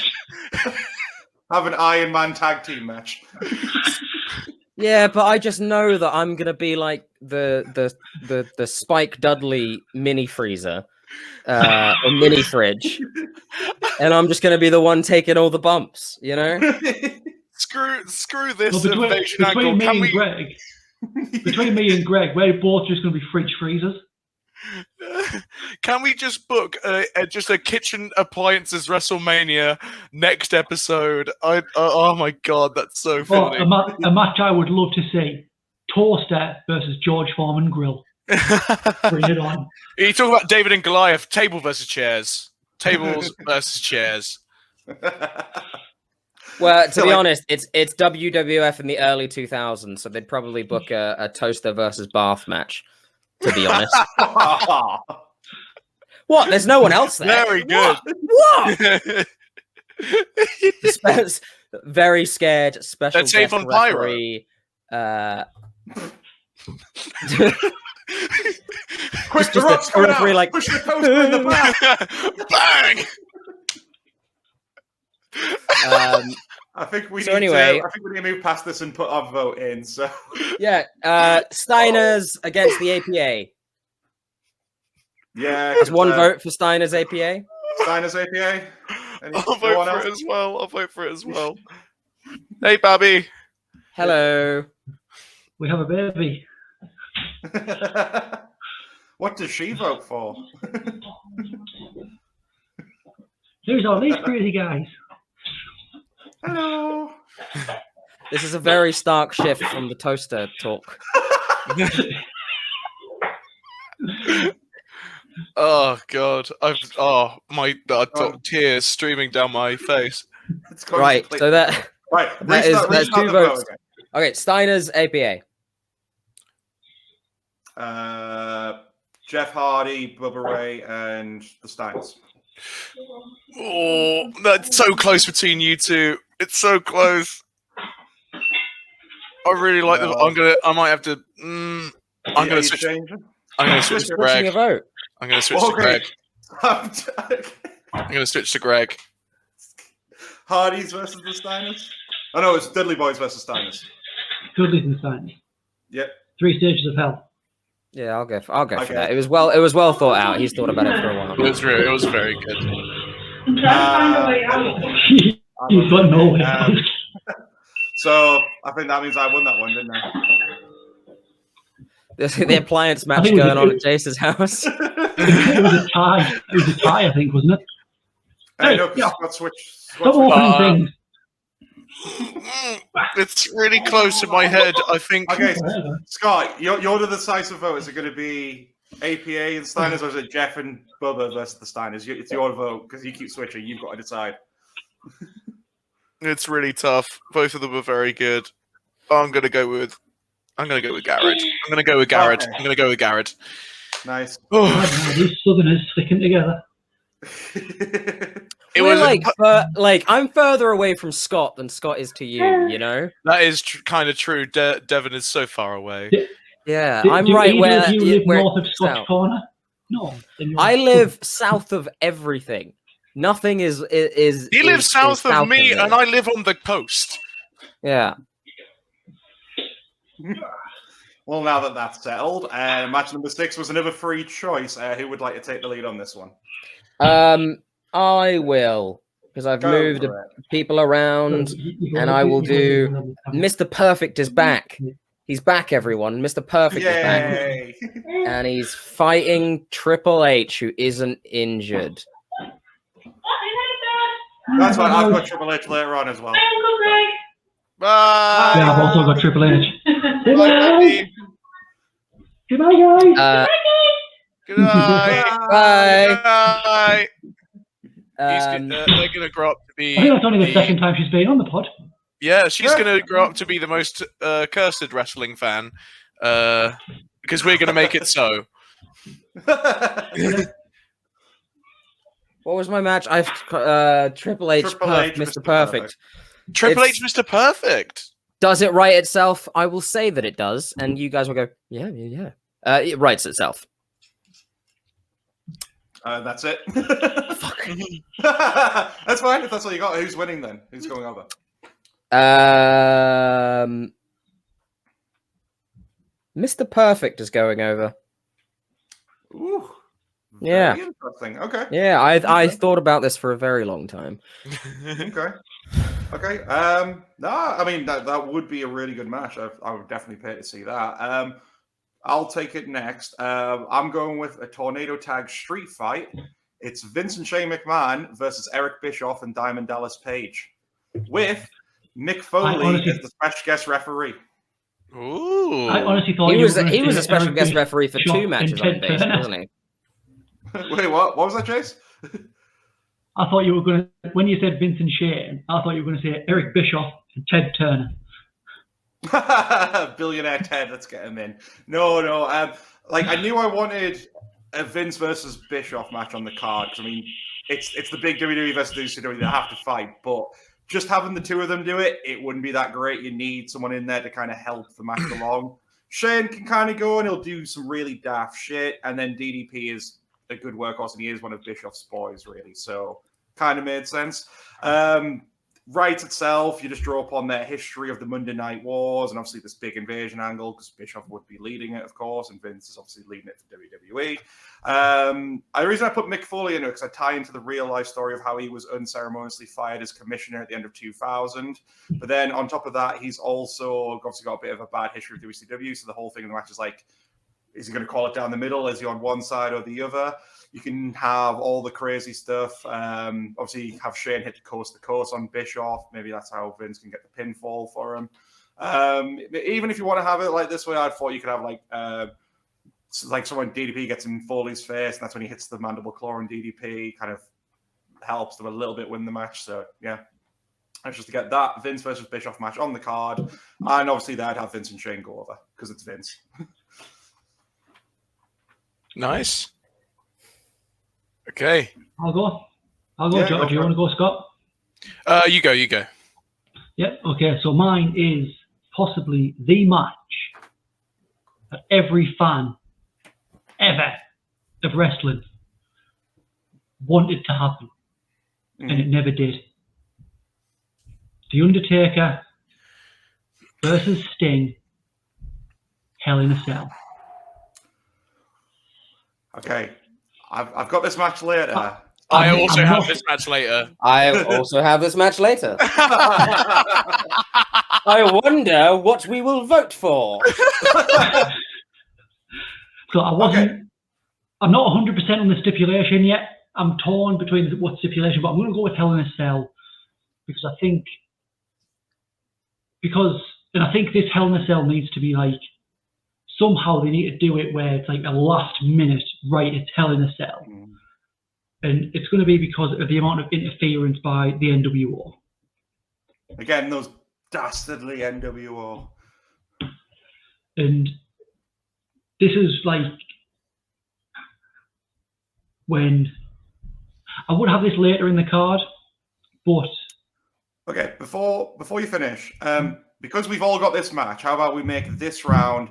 Have an Iron Man tag team match. Yeah, but I just know that I'm gonna be like the Spike Dudley mini freezer, or mini fridge, and I'm just gonna be the one taking all the bumps. Screw this Well, invasion angle. Between me and Greg, we're both just gonna be fridge freezers. Can we just book just a kitchen appliances WrestleMania next episode? Oh my god, that's so funny. A match I would love to see: Toaster versus George Foreman Grill. Bring it on. You talk about David and Goliath, table versus chairs, tables versus chairs. Well, to be honest, it's WWF in the early 2000s, so they'd probably book a Toaster versus Bath match. To be honest. What? There's no one else there. Very good. What? Very scared special Let's save guest on Pyro. referee. Quick, just a referee like push the toaster in the back. Bang! I think we need to move past this and put our vote in. So yeah, Steiners against the APA. Yeah, there's one vote for Steiners APA. Steiners APA. I'll vote for it as well. Hey, Babby. Hello. We have a baby. What does she vote for? Who's all these crazy guys? Hello. This is a very stark shift from the Toaster talk. Oh God! Tears streaming down my face. It's going Right, completely so that- wrong. Right, that's restart two the votes. vote Okay, Steiners, APA. again. Jeff Hardy, Bubba Ray, and the Steiners. Oh, that's so close between you two. It's so close. I really like them. I might have to. I'm gonna switch. Changing? I'm gonna switch to Switching Greg. your vote. I'm gonna switch to Okay. Greg. I'm gonna switch to Greg. Hardys versus the Steiners? Oh no, it's Dudley Boys versus Steiners. Dudleys and Steiners. Yep. 3 stages of hell. Yeah, I'll go for Okay. that. It was well thought out. He's thought about it for a while. It was very good. He's got no way out. So I think that means I won that one, didn't I? There's the appliance match think it was- going on at Jace's house. It was a tie. It was a tie, I think, wasn't it? Hey, No, yeah. Scott switched. Stop opening things. It's really close in my head. I think. Okay, Whatever. Scott, your decisive vote, is it going to be APA and Steiners, or is it Jeff and Bubba versus the Steiners? It's your vote, because you keep switching. You've got to decide. It's really tough. Both of them are very good. I'm gonna go with Garrett. Nice. Oh, these Southerners sticking together. It We're was I'm further away from Scott than Scott is to you. You know. that is kind of true. Devon is so far away. Yeah, Do- I'm do right either where of you live where north of Scott's south. Corner? No. Then you're- I live south of everything. Nothing is. He lives south of me, and I live on the coast. Yeah. Well, now that that's settled, match number 6 was another free choice. Who would like to take the lead on this one? I will, because I've Go moved for it. people around, and I will do. Mr. Perfect is back. He's back, everyone. Mr. Perfect is back, Yay! and he's fighting Triple H, who isn't injured. That's fine. I've got Triple H later on as well. Bye. Yeah, I've also got Triple H. Bye, Becky. Goodbye, guys. Good night. Bye. Bye. Um, They're gonna grow up to be. I think that's only the second time she's been on the pod. Yeah, she's gonna grow up to be the most cursed wrestling fan, because we're gonna make it so. what was my match? Triple H, Triple H, Mr. Mr. Perfect. Triple It's- H, Mr. Perfect. Does it write itself? I will say that it does, and you guys will go, yeah. It writes itself. That's it. That's fine if that's all you got. Who's winning then? Who's going over? Mr. Perfect is going over. Ooh. Yeah. Very interesting. Okay. Yeah, I thought about this for a very long time. Okay. Okay. No, I mean that would be a really good match. I would definitely pay to see that. I'll take it next. I'm going with a tornado tag street fight. It's Vince and Shane McMahon versus Eric Bischoff and Diamond Dallas Page, with Mick Foley as the special guest referee. Ooh. I honestly thought He you was were gonna he was say a special Eric guest Bischoff referee for 2 and matches Ted on base, Turner. wasn't he? Wait, what? What was that, Chase? I thought you were going to, when you said Vince and Shane, I thought you were going to say Eric Bischoff and Ted Turner. Billionaire Ted, let's get him in. No. Like I knew I wanted a Vince versus Bischoff match on the card because I mean it's the big WWE versus WCW that have to fight, but just having the two of them do it, it wouldn't be that great. You need someone in there to kind of help the match along. Shane can kind of go and he'll do some really daft shit, and then DDP is a good workhorse and he is one of Bischoff's boys, really. So kind of made sense. Right itself, you just draw upon their history of the Monday Night Wars and obviously this big invasion angle because Bischoff would be leading it, of course, and Vince is obviously leading it for WWE. The reason I put Mick Foley in it because I tie into the real life story of how he was unceremoniously fired as commissioner at the end of 2000. But then on top of that, he's also obviously got a bit of a bad history with WCW. So the whole thing in the match is like, is he going to call it down the middle? Is he on one side or the other? You can have all the crazy stuff. Obviously, have Shane hit coast to coast on Bischoff. Maybe that's how Vince can get the pinfall for him. Even if you want to have it like this way, I thought you could have like like someone DDP gets in Foley's face, and that's when he hits the mandible claw and DDP kind of helps them a little bit win the match. So yeah, that's just to get that Vince versus Bischoff match on the card, and obviously they'd have Vince and Shane go over because it's Vince. Nice. Okay. I'll go. Yeah, George. go Do you for want to go, Scott? You go. Yep. Okay. So mine is possibly the match that every fan ever of wrestling wanted to happen, and it never did. The Undertaker versus Sting, Hell in a Cell. Okay, I've got this match later. I also have this match later. I also have this match later. I wonder what we will vote for. So I wasn't. Okay. I'm not 100% on the stipulation yet. I'm torn between what stipulation, but I'm going to go with Hell in a Cell because I think this Hell in a Cell needs to be like somehow they need to do it where it's like a last minute, right? It's Hell in a Cell, and it's going to be because of the amount of interference by the NWO. Again, those dastardly NWO. And this is like when I would have this later in the card, but okay. Before you finish, because we've all got this match, how about we make this round?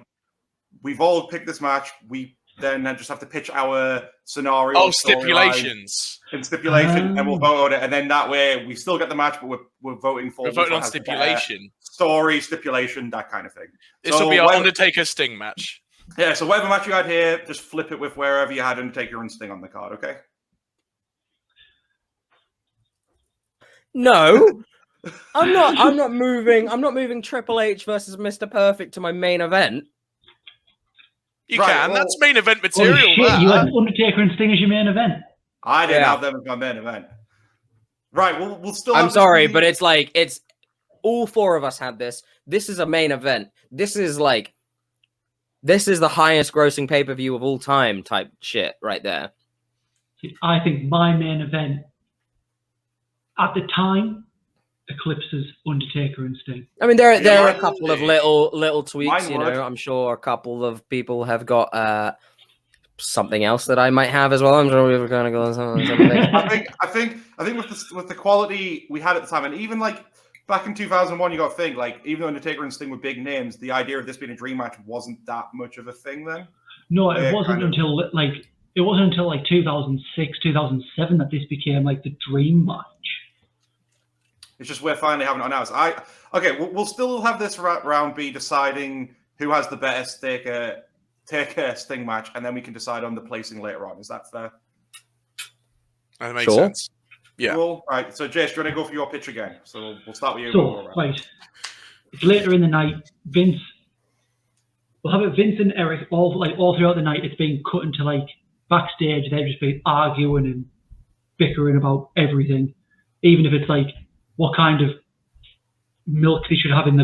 We've all picked this match. We then just have to pitch our scenario. Oh, stipulations. And stipulation, and we'll vote on it. And then that way, we still get the match, but we're voting for. We're voting on stipulation. Story, stipulation, that kind of thing. This will be our Undertaker Sting match. Yeah, so whatever match you had here, just flip it with wherever you had Undertaker and Sting on the card, okay? No. I'm not moving Triple H versus Mr. Perfect to my main event. You can. Well, that's main event material. Shit, you had Undertaker and Sting as your main event. I didn't have them as my main event. Right, we'll still. I'm sorry, but it's like all four of us had this. This is a main event. This is the highest grossing pay-per-view of all time type shit right there. I think my main event at the time eclipses Undertaker and Sting. I mean, there are a couple of little tweaks. You know, I'm sure a couple of people have got something else that I might have as well. I'm sure we were going to go on something. I think with the quality we had at the time, and even like back in 2001, you got to think like even though Undertaker and Sting were big names, the idea of this being a dream match wasn't that much of a thing then. No, it wasn't until 2006, 2007 that this became like the dream match. It's just we're finally having it announced. We'll still have this round be deciding who has the better Taker Sting match, and then we can decide on the placing later on. Is that fair? That makes sense. Yeah. Cool. Right. So, Jace, do you want to go for your pitch again? So we'll start with you. So, right. It's later in the night. We'll have it. Vince and Eric all throughout the night. It's being cut into like backstage. They've just been arguing and bickering about everything, even if it's like what kind of milk they should have in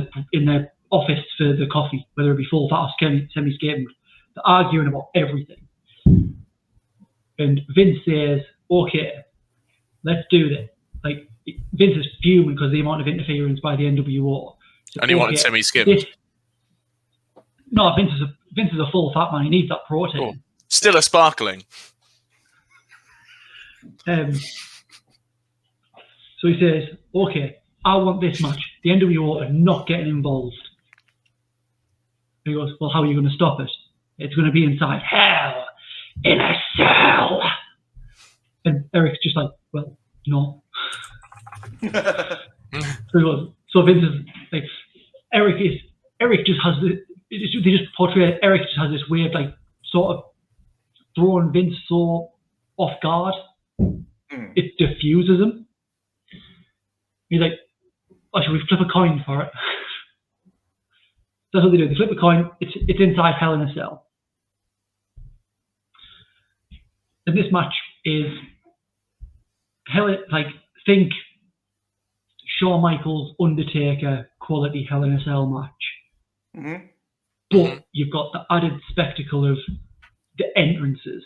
their office for the coffee, whether it be full fat or semi-skimmed. They're arguing about everything. And Vince says, okay, let's do this. Like, Vince is fuming because of the amount of interference by the NWO. So, and he wanted semi-skimmed. No, Vince is a full fat man. He needs that protein. Cool. Still a sparkling. So he says, okay, I want this match. The NWO are not getting involved. And he goes, well, how are you going to stop it? It's going to be inside Hell in a Cell. And Eric's just like, well, no. So Vince is like, Eric just has this, they just portray Eric just has this weird, like, sort of throwing Vince so off guard. It diffuses him. He's like, oh, should we flip a coin for it? That's what they do. They flip a coin. It's inside Hell in a Cell. And this match is think Shawn Michaels Undertaker quality Hell in a Cell match. Mm-hmm. But you've got the added spectacle of the entrances.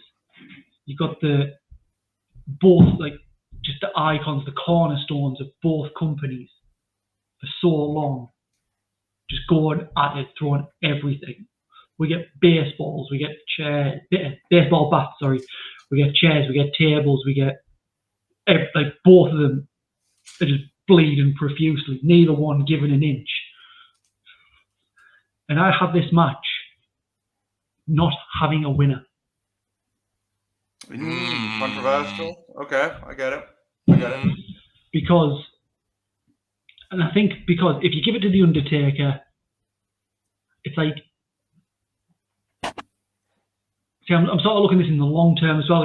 You've got both just the icons, the cornerstones of both companies for so long, just going at it, throwing everything. We get baseballs, we get chairs, baseball bats, sorry. We get chairs, we get tables, we get both of them are just bleeding profusely, neither one given an inch. And I have this match not having a winner. Controversial. Okay, I get it. Because if you give it to The Undertaker, it's like, see, I'm sort of looking at this in the long term as well.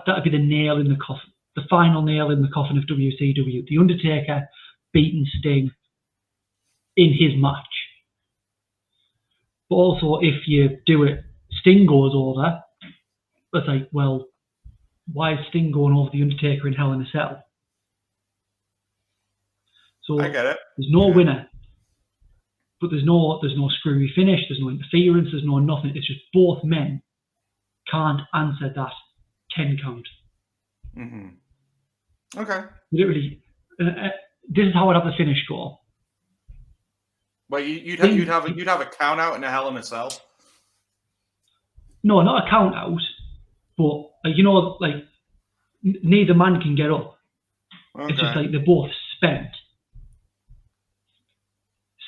That'd be the nail in the coffin, the final nail in the coffin of WCW. The Undertaker beating Sting in his match. But also, if you do it, Sting goes over. It's like, well, why is Sting going over The Undertaker in Hell in a Cell? So I get it. There's no winner, but there's no screwy finish. There's no interference. There's no nothing. It's just both men can't answer that 10 count. Mm-hmm. Okay. Literally, this is how I'd have the finish go. Well, you'd have a count out in a Hell in a Cell. No, not a count out, but neither man can get up. Okay. It's just like they're both spent.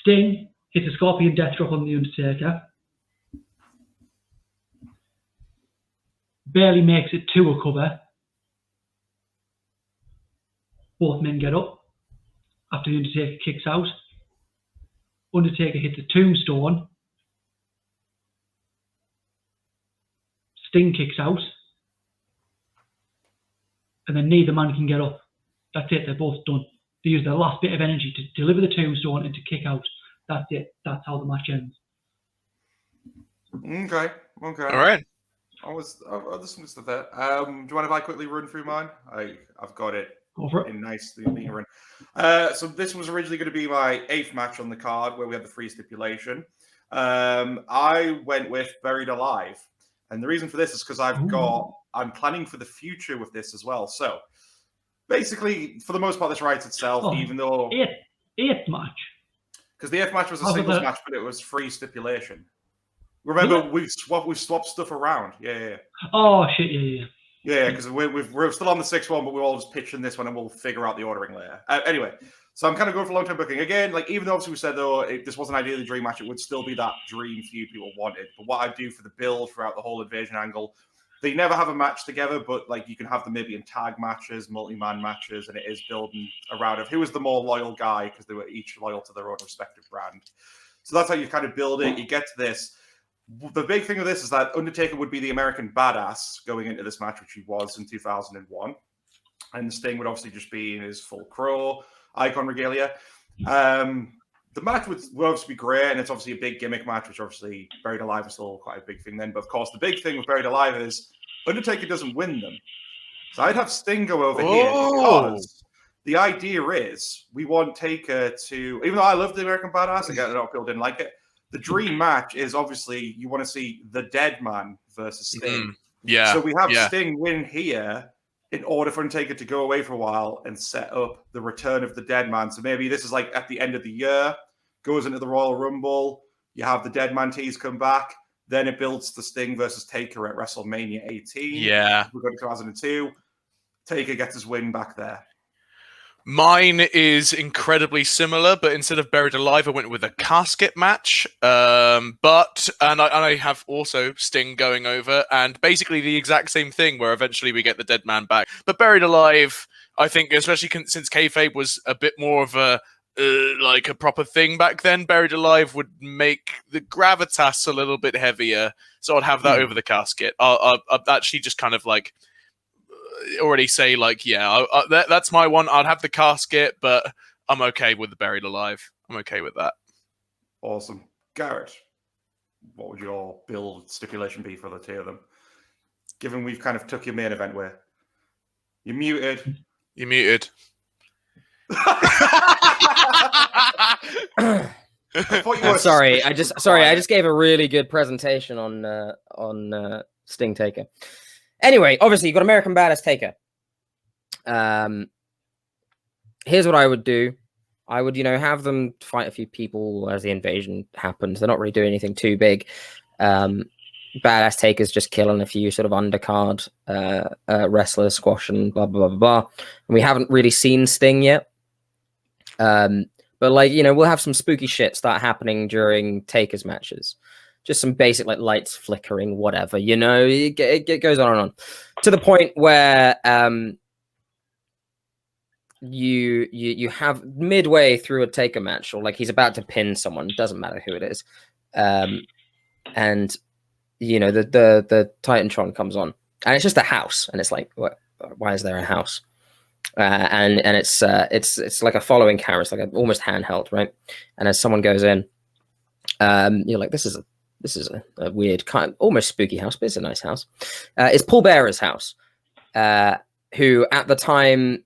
Sting hits a Scorpion Death Drop on The Undertaker. Barely makes it to a cover. Both men get up after The Undertaker kicks out. Undertaker hits a tombstone. Sting kicks out. And then neither man can get up. That's it, they're both done. They use their last bit of energy to deliver the tombstone and to kick out. That's it. That's how the match ends. Okay. All right. I listened to that. Do you mind if I quickly run through mine? I've got it. Go for it. In nicely run. So this was originally going to be my 8th match on the card where we had the free stipulation. I went with Buried Alive. And the reason for this is because I'm planning for the future with this as well. So basically, for the most part, this writes itself, even though... Eighth match? Because the 8th match was a singles match, but it was free stipulation. Remember, we've swapped stuff around. Yeah. Oh, shit, yeah. Yeah, because we're still on the 6th one, but we're all just pitching this one, and we'll figure out the ordering later. Anyway, so I'm kind of going for long-term booking. Again, even though obviously we said, though, this wasn't ideally a dream match, it would still be that dream feud people wanted. But what I do for the build throughout the whole invasion angle, they never have a match together, but you can have them maybe in tag matches, multi-man matches, and it is building around of who is the more loyal guy, because they were each loyal to their own respective brand. So that's how you kind of build it. You get to this. The big thing with this is that Undertaker would be the American badass going into this match, which he was in 2001. And Sting would obviously just be in his full Crow icon regalia. The match would obviously be great, and it's obviously a big gimmick match, which obviously Buried Alive is still quite a big thing then. But of course, the big thing with Buried Alive is Undertaker doesn't win them. So I'd have Sting go over here because the idea is we want Taker to, even though I love the American badass, again, a lot of people didn't like it. The dream match is obviously you want to see the dead man versus Sting. Yeah. So we have Sting win here in order for Undertaker to go away for a while and set up the return of the dead man. So maybe this is like at the end of the year, goes into the Royal Rumble. You have the dead man tease come back. Then it builds to Sting versus Taker at WrestleMania 18. Yeah. We go to 2002. Taker gets his win back there. Mine is incredibly similar, but instead of Buried Alive, I went with a casket match. But I have also Sting going over, and basically the exact same thing, where eventually we get the dead man back. But Buried Alive, I think, especially since kayfabe was a bit more of a like a proper thing back then, Buried Alive would make the gravitas a little bit heavier. So I'd have that over the casket. I'll actually just kind of like already say like, yeah, that's my one. I'd have the casket, but I'm okay with the Buried Alive. I'm okay with that. Awesome. Garrett, what would your build stipulation be for the two of them? Given we've kind of took your main event where you're muted. You're muted. Sorry, I just gave a really good presentation on Sting Taker. Anyway, obviously, you've got American Badass Taker. Here's what I would do. I would, have them fight a few people as the invasion happens. They're not really doing anything too big. Badass Taker's just killing a few sort of undercard wrestlers, squashing, blah, blah, blah, blah. And we haven't really seen Sting yet. But we'll have some spooky shit start happening during Taker's matches. Just some basic lights flickering, whatever, it goes on and on to the point where you have midway through a Taker match, or he's about to pin someone, doesn't matter who it is, and the Titantron comes on, and it's just a house, and it's like, why is there a house? And it's like a following camera. It's like almost handheld, right? And as someone goes in, you're like, this is a weird kind, almost spooky house, but it's a nice house. It's Paul Bearer's house, who at the time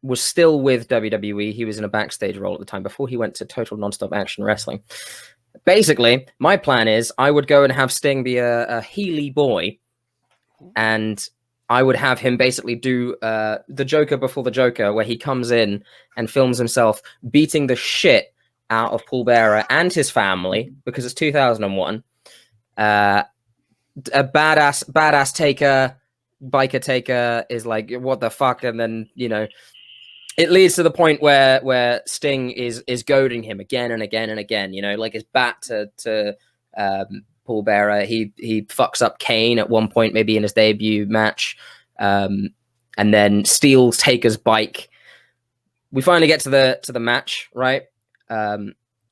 was still with WWE. He was in a backstage role at the time before he went to Total Nonstop Action Wrestling. Basically, my plan is I would go and have Sting be a Healy boy, and I would have him basically do the Joker before the Joker, where he comes in and films himself beating the shit out of Paul Bearer and his family, because it's 2001. A badass Taker, biker Taker is like, what the fuck? And then, it leads to the point where Sting is goading him again and again and again, his bat to Paul Bearer. He fucks up Kane at one point, maybe in his debut match, and then steals Taker's bike. We finally get to the match, right?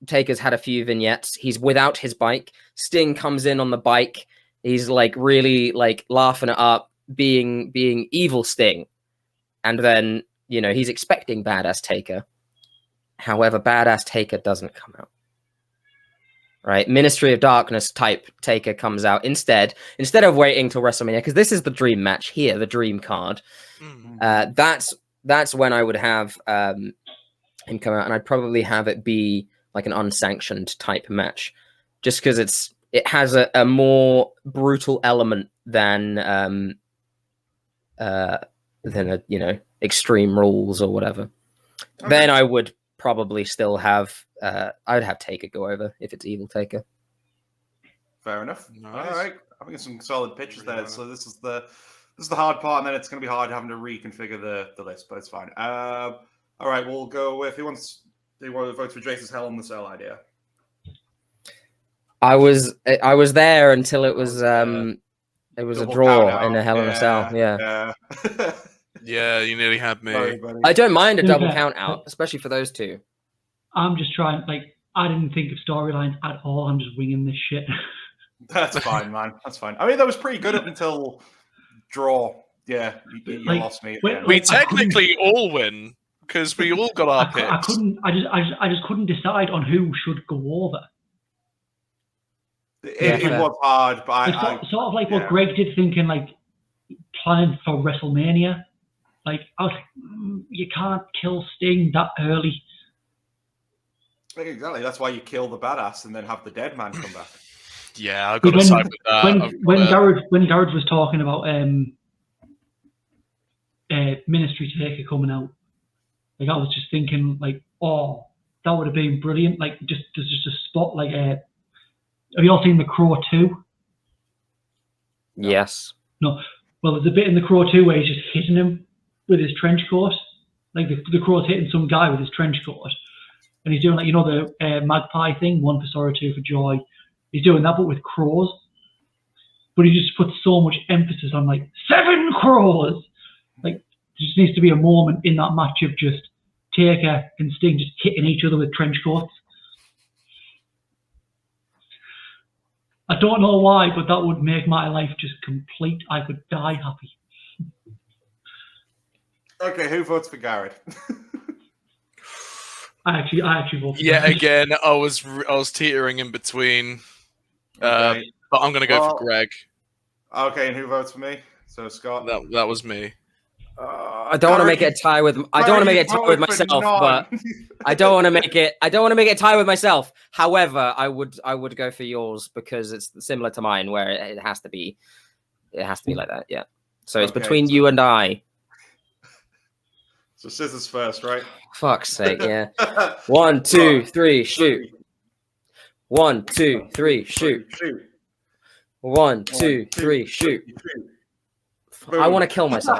Taker's had a few vignettes. He's without his bike. Sting comes in on the bike. He's really laughing it up, being evil Sting, and then he's expecting Badass Taker. However, Badass Taker doesn't come out. Right, Ministry of Darkness type Taker comes out instead of waiting till WrestleMania, because this is the dream match here, the dream card. That's when I would have him come out, and I'd probably have it be like an unsanctioned type match, just because it has a more brutal element than Extreme Rules or whatever. Okay. Then I would probably still have I'd have Taker go over if it's Evil Taker. Fair enough. Nice. All right, I think some solid pitches there. So this is the hard part, and then it's going to be hard having to reconfigure the list, but it's fine. All right, we'll go with who wants to vote for Jason's Hell in the Cell idea. I was there until it was a draw in a Hell in a Cell. Yeah. Yeah, you nearly had me. Sorry, I don't mind a double count out, especially for those two. I'm just trying, I didn't think of storylines at all. I'm just winging this shit. That's fine, man. That's fine. I mean, that was pretty good up until draw. Yeah, you lost me. We technically all win, because we all got our picks. I just couldn't decide on who should go over. It was hard, but it's sort of like what Greg did, thinking planning for WrestleMania. I was like, you can't kill Sting that early. Exactly. That's why you kill the badass and then have the dead man come back. Yeah, I've got to side with that. When Garrett was talking about Ministry Taker coming out, I was just thinking oh, that would have been brilliant. There's just a spot have you all seen The Crow 2? Yes. No. Well, there's a bit in The Crow 2 where he's just hitting him with his trench coat. The Crow's hitting some guy with his trench coat. And he's doing the magpie thing, 1 for sorrow, 2 for joy. He's doing that, but with crows. But he just puts so much emphasis on 7 crows. There just needs to be a moment in that match of just Taker and Sting just hitting each other with trench coats. I don't know why, but that would make my life just complete. I could die happy. Okay, who votes for Garrett? I actually vote for Garrett. Garrett. Again, I was teetering in between, okay. But I'm going to go for Greg. Okay, and who votes for me? So Scott. That was me. I don't want to make it a tie with. I don't want to make it a tie with voted for myself, none. but I don't want to make it. I don't want to make it a tie with myself. However, I would go for yours because it's similar to mine, where it has to be. It has to be like that. Yeah. So it's Okay, between so- you and I. So scissors first, right? Fuck's sake! Yeah. 1, 2, 3, shoot. 1, 2, 3, shoot. Shoot. 1, 2, 3, shoot. I want to kill myself.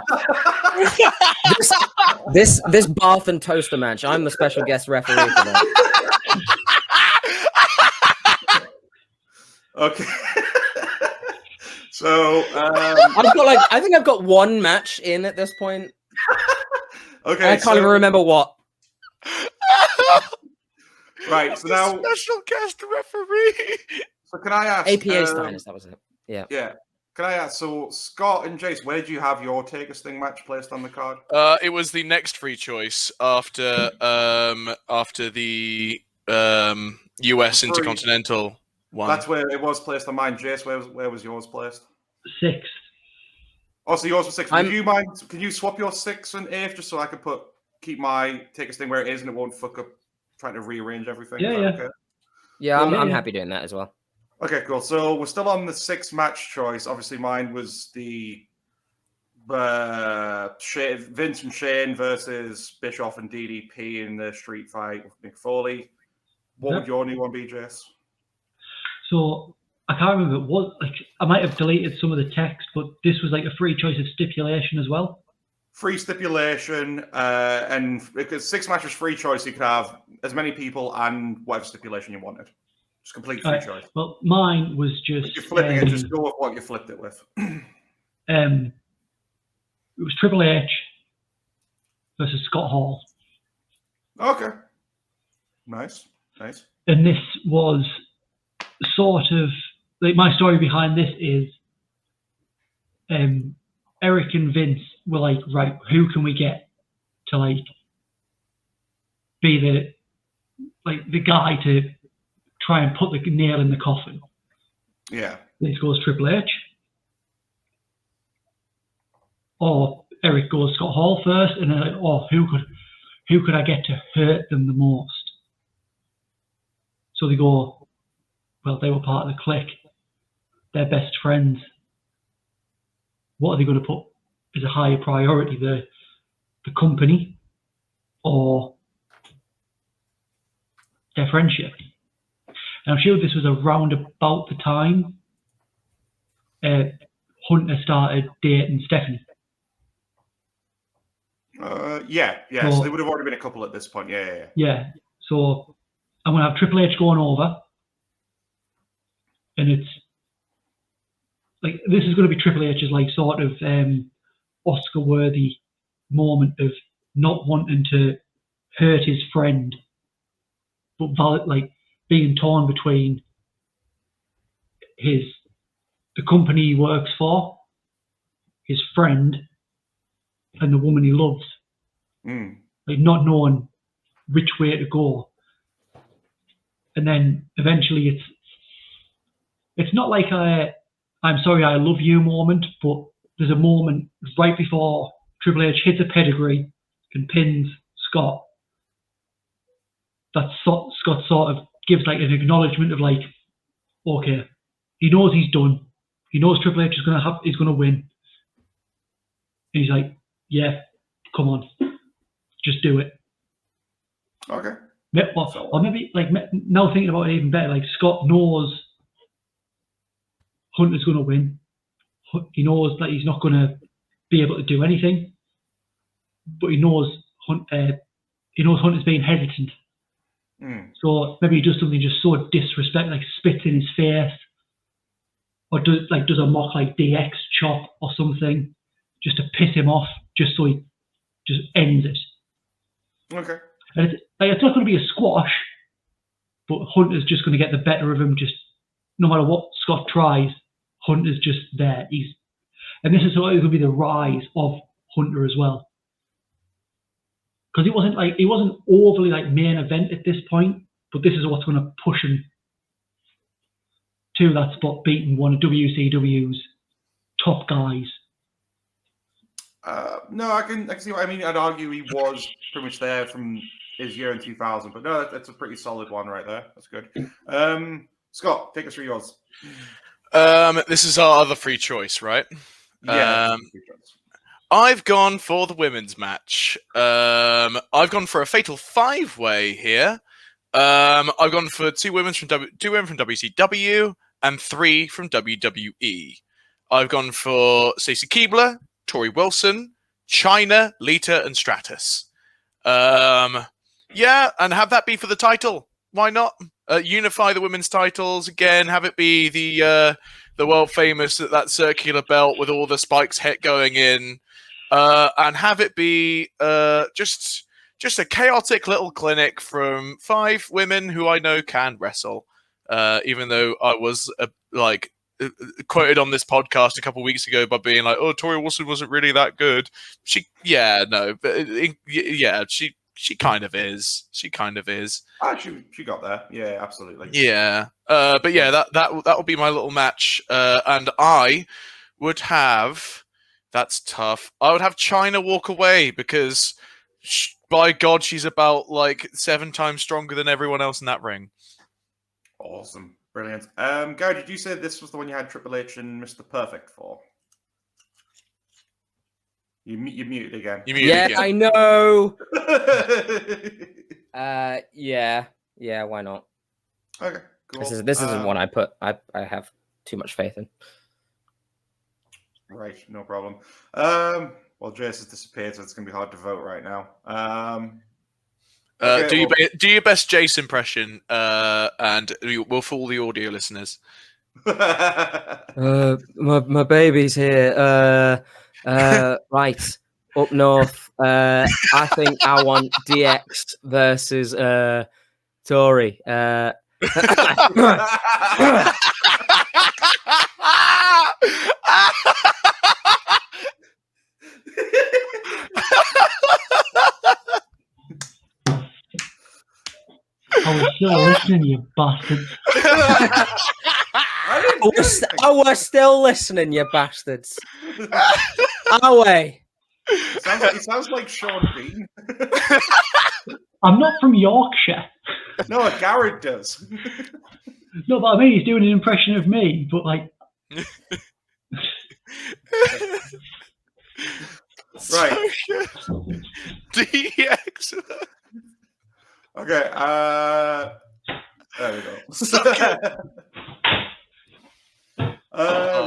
This bath and toaster match. I'm the special guest referee for that. Okay. So I've got I think I've got one match in at this point. okay, I can't even remember what. Right, so now special guest referee. so can I ask APA Steiners, that was it. Yeah. Yeah. Can I ask, so Scott and Jace, where did you have your Take a Sting match placed on the card? It was the next free choice after the US Intercontinental one. That's where it was placed on mine. Jace, where was yours placed? 6th. Oh, so yours was 6th. Would you mind? Can you swap your 6th and 8th just so I could keep my Take a Sting where it is and it won't fuck up trying to rearrange everything? Yeah, Is that yeah. Okay? Yeah, I'm Yeah. happy doing that as well. Okay, cool. So we're still on the 6th match choice. Obviously, mine was the Vince and Shane versus Bischoff and DDP in the street fight with Mick Foley. What would your new one be, Jace? So I can't remember what. I might have deleted some of the text, but this was like a free choice of stipulation as well. Free stipulation, and because 6 matches free choice, you could have as many people and whatever stipulation you wanted. Just complete free choice. Well, mine was just. If you're flipping it, just go with what you flipped it with. It was Triple H versus Scott Hall. Okay. Nice. And this was sort of like my story behind this is Eric and Vince were like, right, who can we get to like be the guy to try and put the nail in the coffin? Yeah. This goes Triple H. Or Eric goes Scott Hall first, and then like, oh, who could I get to hurt them the most? So they go, well, they were part of the clique. They're best friends. What are they going to put as a higher priority? The company or their friendship? And I'm sure this was around about the time Hunter started dating Stephanie. Yeah. So, So there would have already been a couple at this point. Yeah. Yeah. So I'm going to have Triple H going over. And it's like, this is going to be Triple H's like sort of Oscar-worthy moment of not wanting to hurt his friend, but like being torn between the company he works for, his friend, and the woman he loves. Like not knowing which way to go. And then eventually it's not like I'm sorry I love you moment, but there's a moment right before Triple H hits a pedigree and pins Scott that Scott sort of gives like an acknowledgement of like, okay, he knows he's done. He knows Triple H is gonna win. And he's like, yeah, come on, just do it. Okay. Or maybe like now thinking about it even better, like Scott knows Hunter's going to win. He knows that he's not going to be able to do anything, but he knows Hunter's being hesitant. So maybe he does something just so disrespectful, like spits in his face, or does a mock like DX chop or something, just to piss him off, just so he just ends it. Okay. And it's not going to be a squash, but Hunter's just going to get the better of him. Just no matter what Scott tries, Hunter's just there. And this is going to be the rise of Hunter as well, because it wasn't overly like main event at this point, but this is what's going to push him to that spot, beating one of WCW's top guys. No, I can see what I mean. I'd argue he was pretty much there from his year in 2000, but no, that's a pretty solid one right there. That's good. Scott, take us through yours. This is our other free choice, right? Yeah. I've gone for the women's match. I've gone for a fatal 5-way here. I've gone for two women from WCW and 3 from WWE. I've gone for Stacey Keibler, Tori Wilson, Chyna, Lita, and Stratus. Yeah, and have that be for the title. Why not? Unify the women's titles again. Have it be the world famous that circular belt with all the spikes hit going in, and have it be just a chaotic little clinic from 5 women who I know can wrestle. Even though I was quoted on this podcast a couple of weeks ago by being like, "Oh, Tori Wilson wasn't really that good." She kind of is. She kind of is. She got there. Yeah, absolutely. Yeah. But yeah, that would be my little match. And I would have. That's tough. I would have Chyna walk away because, by God, she's about 7 times stronger than everyone else in that ring. Awesome. Brilliant. Gary, did you say this was the one you had Triple H and Mr. Perfect for? You muted again. Again. I know. Yeah, why not? Okay, cool. This isn't one I have too much faith in. Right, no problem. Well, Jace has disappeared, so it's going to be hard to vote right now. Do your best Jace impression, and we'll fool the audio listeners. My baby's here. Right, up north. I think I want DX versus Tory. I was still listening, you bastards. We're still listening, you bastards. Are we? It sounds like Sean Bean. I'm not from Yorkshire. No, Garrett does. No, but I mean, he's doing an impression of me, but Right. DX. Okay. There we go.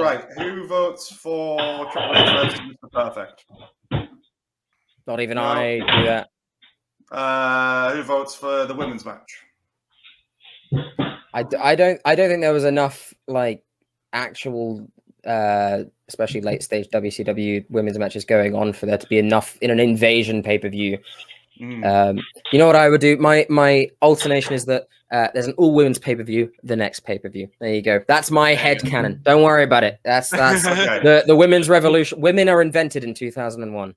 Right. Who votes for Triple H versus Mr. Perfect? Not even I do that. Who votes for the women's match? I don't think there was enough actual especially late stage WCW women's matches going on for there to be enough in an Invasion pay-per-view. You know what I would do? My alternation is that there's an all women's pay-per-view the next pay-per-view. There you go. That's my head canon. Don't worry about it. That's okay. the women's revolution. Women are invented in 2001.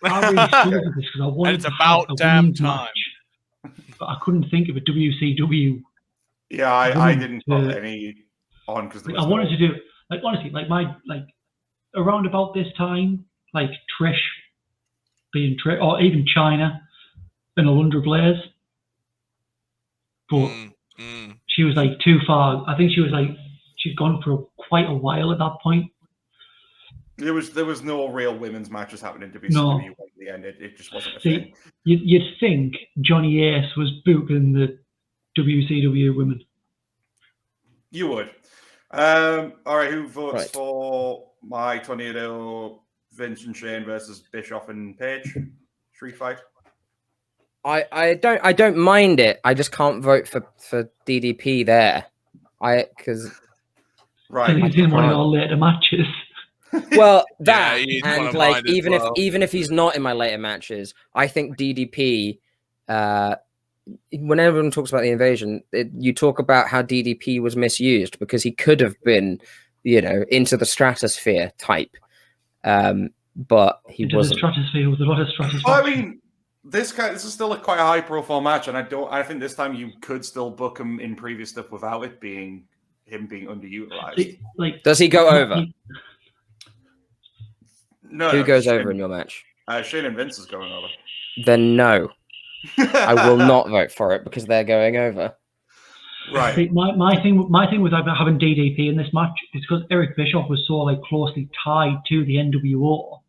I really struggled with this because I wanted And it's about damn time. Match, but I couldn't think of a WCW. Yeah, I didn't put any on because I wanted to do honestly around about this time, Trish being Trish, or even Chyna and Alundra Blaze, but she was too far. I think she was she'd gone for quite a while at that point. There was no real women's matches happening in WCW No. at the end. It just wasn't a See, thing. you'd think Johnny Ace was booking the WCW women. You would. All right, who votes Right. for my tornado Vincent Shane versus Bischoff and Page street fight? I don't mind it. I just can't vote for DDP there. Because Right. He's in one of our later matches. well that he's one and of mine as well. even if he's not in my later matches, I think DDP. When everyone talks about the Invasion, you talk about how DDP was misused because he could have been, into the stratosphere type, but he Into wasn't. the stratosphere with a lot of stratosphere. Well, I mean, this is still quite a high profile match, and I think this time you could still book him in previous stuff without it being him being underutilized. Does he go over? No, Who no, goes Shane, over in your match? Shane and Vince is going over. Then no, I will not vote for it because they're going over. Right. See, my thing with having DDP in this match is because Eric Bischoff was so like closely tied to the NWO.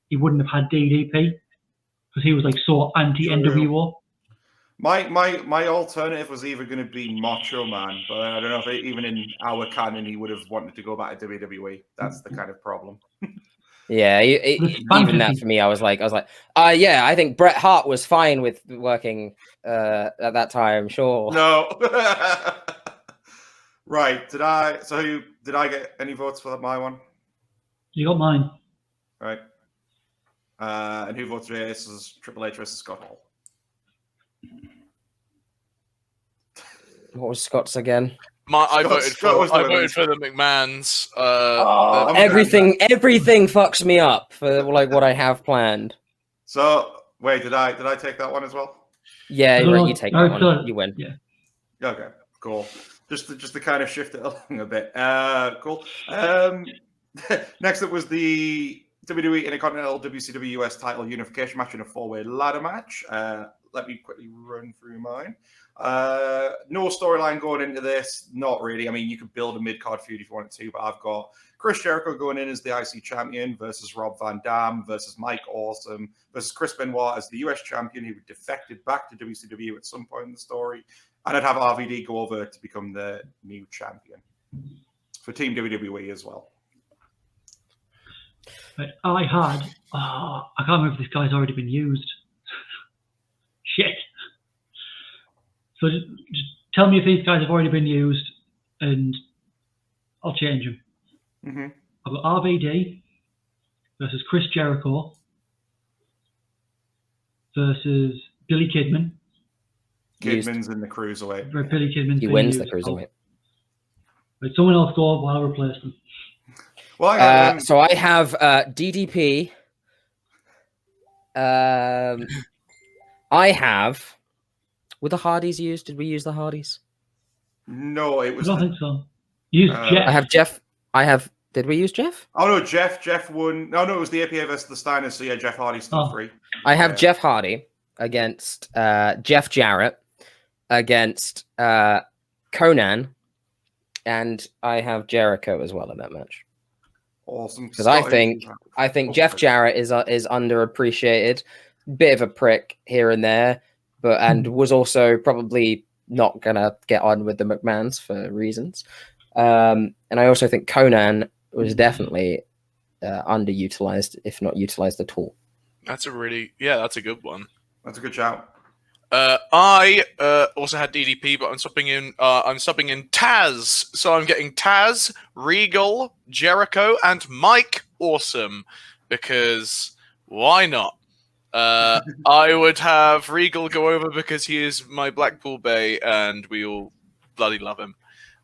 He wouldn't have had DDP because he was like so anti-NWO. My alternative was either going to be Macho Man, but I don't know if even in our canon he would have wanted to go back to WWE. That's the kind of problem. Yeah, even that for me, I was like, yeah, I think Bret Hart was fine with working at that time. Sure. No. Right. Did I get any votes for my one? You got mine. Right. And who voted this is Triple H versus Scott Hall. What was Scott's again? I voted Scott for the McMahons. Everything fucks me up for like what I have planned. So wait, did I take that one as well? Yeah, right, you take that one. You win. Yeah. Okay, cool. Just to kind of shift it along a bit. Cool. Next up was the WWE Intercontinental WCW US title unification match in a 4-way ladder match. Let me quickly run through mine. No storyline going into this. Not really. I mean, you could build a mid-card feud if you wanted to, but I've got Chris Jericho going in as the IC champion versus Rob Van Dam versus Mike Awesome versus Chris Benoit as the US champion who defected back to WCW at some point in the story. And I'd have RVD go over to become the new champion for Team WWE as well. But I can't remember if this guy's already been used. Shit. So just tell me if these guys have already been used, and I'll change them. Mm-hmm. I've got RVD versus Chris Jericho versus Billy Kidman. Kidman's in the Cruiserweight. Billy Kidman's He wins the Cruiserweight. But someone else go while I replace them. Well, so I have DDP. I have. Were the Hardys used? Did we use the Hardys? No, it was. I don't think so. Use Jeff. I have Jeff. Did we use Jeff? Oh no, Jeff won. No, it was the APA versus the Steiners. So yeah, Jeff Hardy's still free. I have Jeff Hardy against Jeff Jarrett against Conan, and I have Jericho as well in that match. Awesome. Because I think Jeff Jarrett is underappreciated, bit of a prick here and there, and was also probably not gonna get on with the McMahons for reasons. And I also think Conan was definitely underutilized, if not utilized at all. That's a good one. That's a good shout. I also had DDP, but I'm subbing in Taz. So I'm getting Taz, Regal, Jericho, and Mike Awesome, because why not? I would have Regal go over because he is my Blackpool Bay, and we all bloody love him.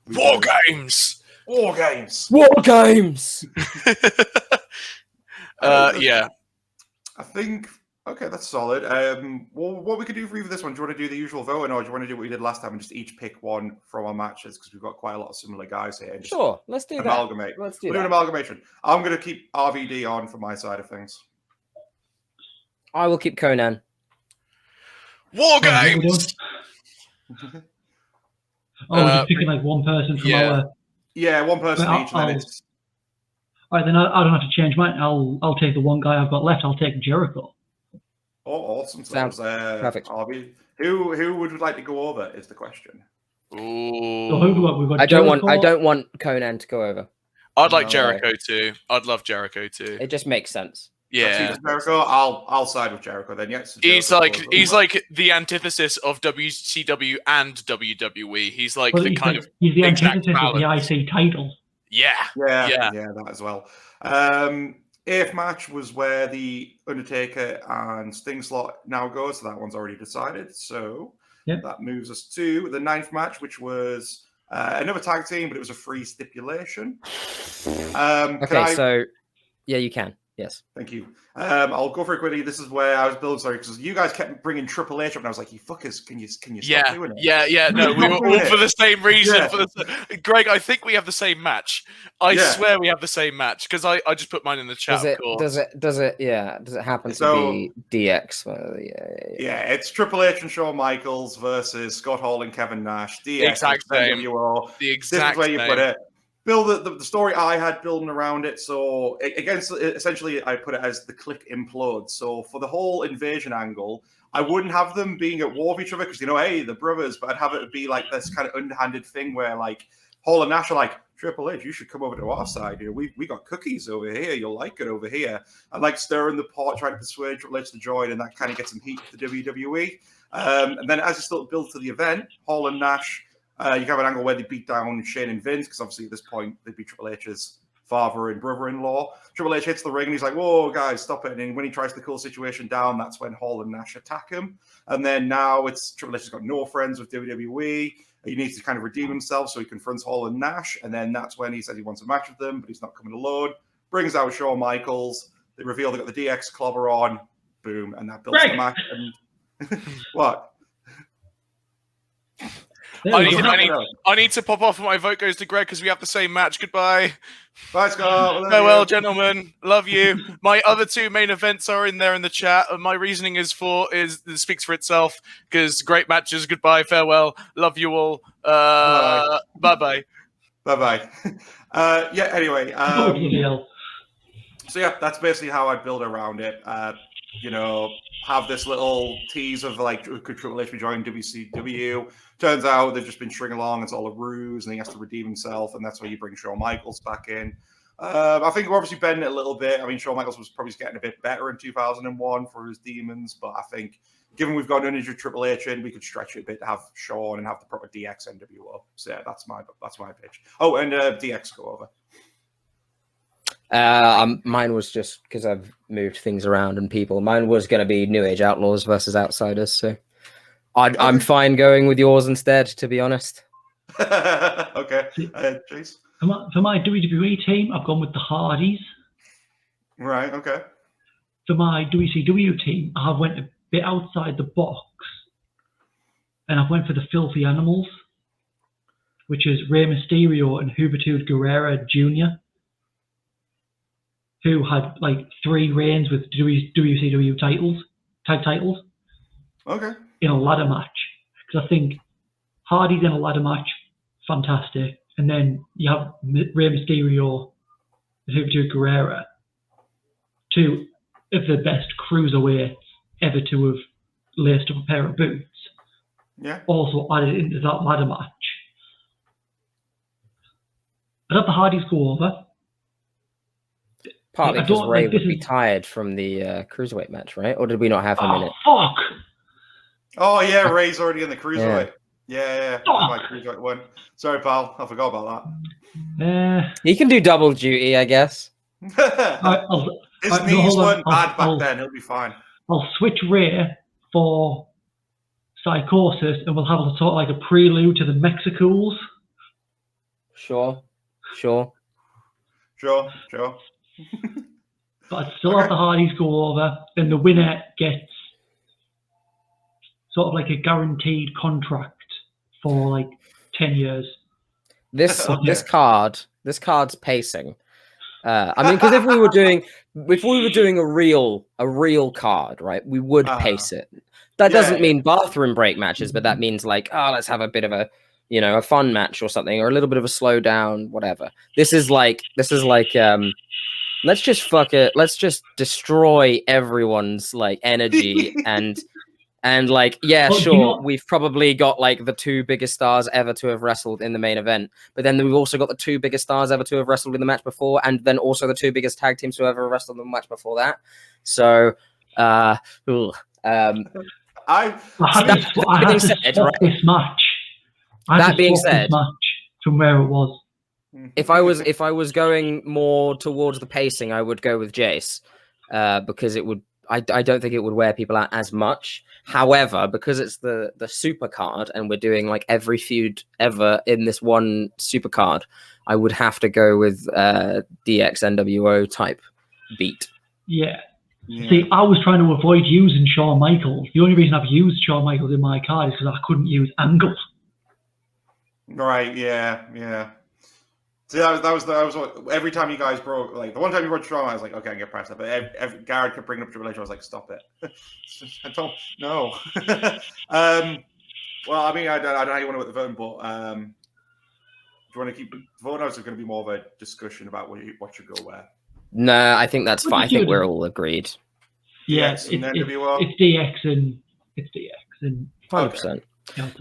War Games. Yeah. I think. Okay, that's solid. Well, what we could do for you for this one? Do you want to do the usual voting, or do you want to do what we did last time and just each pick one from our matches? Because we've got quite a lot of similar guys here. Sure, let's do amalgamate. Let's do We'll do an amalgamation. I'm going to keep RVD on for my side of things. I will keep Conan. War Games. We're just picking like one person from our. Yeah, one person each. All right, then I don't have to change mine. I'll take the one guy I've got left. I'll take Jericho. Oh, awesome! Sounds perfect. RV. Who would like to go over is the question. Ooh. So we've got I don't want Conan to go over. I'd like Jericho too. I'd love Jericho too. It just makes sense. Yeah, Jericho. I'll side with Jericho then. Yes, he's like the antithesis of WCW and WWE. He's like he's the antithesis of the IC title. Yeah, that as well. Eighth match was where the Undertaker and Sting slot now goes, so that one's already decided. So that moves us to the ninth match, which was another tag team, but it was a free stipulation. So you can. Yes. Thank you. I'll go for it quickly. This is where I was building, sorry, because you guys kept bringing Triple H up, and I was like, "You fuckers, can you stop doing it?" Yeah. No, we were all for the same reason. Yeah. Greg, I think we have the same match. I swear we have the same match because I just put mine in the chat. Does it happen to be DX? Yeah, it's Triple H and Shawn Michaels versus Scott Hall and Kevin Nash. DX, exact same. NWO. The exact this is where same. You put it. Build the story I had building around it. So essentially, I put it as the Click implodes. So for the whole invasion angle, I wouldn't have them being at war with each other because hey, the brothers. But I'd have it be like this kind of underhanded thing where like Hall and Nash are like, Triple H, you should come over to our side. We got cookies over here. You'll like it over here. And like stirring the pot, trying to persuade Triple H to join, and that kind of gets him heat for the WWE. And then as you still build to the event, Hall and Nash. You can have an angle where they beat down Shane and Vince, because obviously at this point they'd be Triple H's father and brother-in-law. Triple H hits the ring and he's like, whoa, guys, stop it. And when he tries to cool the situation down, that's when Hall and Nash attack him. And then now it's Triple H has got no friends with WWE. He needs to kind of redeem himself, so he confronts Hall and Nash. And then that's when he says he wants a match with them, but he's not coming alone. Brings out Shawn Michaels. They reveal they got the DX clobber on. Boom. And that builds the match. And what? I need to pop off and my vote goes to Greg because we have the same match. Goodbye. Bye, Scott. Farewell, gentlemen. Love you. My other two main events are in there in the chat. And my reasoning speaks for itself because great matches. Goodbye. Farewell. Love you all. Bye-bye. Bye-bye. Anyway. So yeah, that's basically how I'd build around it. Have this little tease of like, could Triple H be joining WCW? Turns out they've just been stringing along. It's all a ruse, and he has to redeem himself, and that's where you bring Shawn Michaels back in. I think we're obviously bending it a little bit. I mean, Shawn Michaels was probably getting a bit better in 2001 for his demons, but I think given we've got an injured Triple H in, we could stretch it a bit to have Shawn and have the proper DX NWO. So yeah, that's my pitch. Oh, and DX go over. Mine was just because I've moved things around and people. Mine was going to be New Age Outlaws versus Outsiders. So I'm fine going with yours instead, to be honest. Okay. Chase? For my WWE team, I've gone with the Hardys. Right, okay. For my WCW team, I went a bit outside the box. And I went for the Filthy Animals, which is Rey Mysterio and Juventud Guerrera Jr., who had like 3 reigns with WCW tag titles. Okay. In a ladder match. Because I think Hardy's in a ladder match, fantastic. And then you have Rey Mysterio and Juventud Guerrera, 2 of the best cruiserweights ever to have laced up a pair of boots. Yeah. Also added into that ladder match. I'd have the Hardys go over. Partly because Ray would be tired from the cruiserweight match, right? Or did we not have him in it? Fuck! Oh yeah, Ray's already in the cruiserweight. Yeah. My cruiserweight one. Sorry, pal, I forgot about that. He can do double duty, I guess. His knees weren't bad back then. He'll be fine. I'll switch Ray for Psychosis, and we'll have a sort of like a prelude to the Mexicools. Sure. But I'd still have the Hardys go over, and the winner gets sort of like a guaranteed contract for like 10 years. This card's pacing. I mean, because if we were doing a real card, right, we would pace it. That doesn't mean bathroom break matches, but that means like, let's have a bit of a fun match or something, or a little bit of a slow down, whatever. This is like let's just fuck it. Let's just destroy everyone's like energy and like, we've probably got like the 2 biggest stars ever to have wrestled in the main event, but then we've also got the 2 biggest stars ever to have wrestled in the match before, and then also the 2 biggest tag teams to have ever wrestled in the match before that. So, I this match. That being said, this match from where it was. If I was going more towards the pacing, I would go with Jace, because it would. I don't think it would wear people out as much. However, because it's the super card and we're doing like every feud ever in this one super card, I would have to go with DX NWO type beat. Yeah. Yeah. See, I was trying to avoid using Shawn Michaels. The only reason I've used Shawn Michaels in my card is because I couldn't use Angle. Right, yeah. See, that was what, every time you guys broke, like the one time you brought Strong, I was like, okay, I can get past that. But every Garrett kept bringing up Triple H, I was like, stop it. I don't know. Well, I mean, I don't know how you want to with the vote, but do you want to keep voting, or is it going to be more of a discussion about what should go where? No, I think that's What fine. I did you think do? we're all agreed. Yeah, DX and NWO? it's DX and 100%.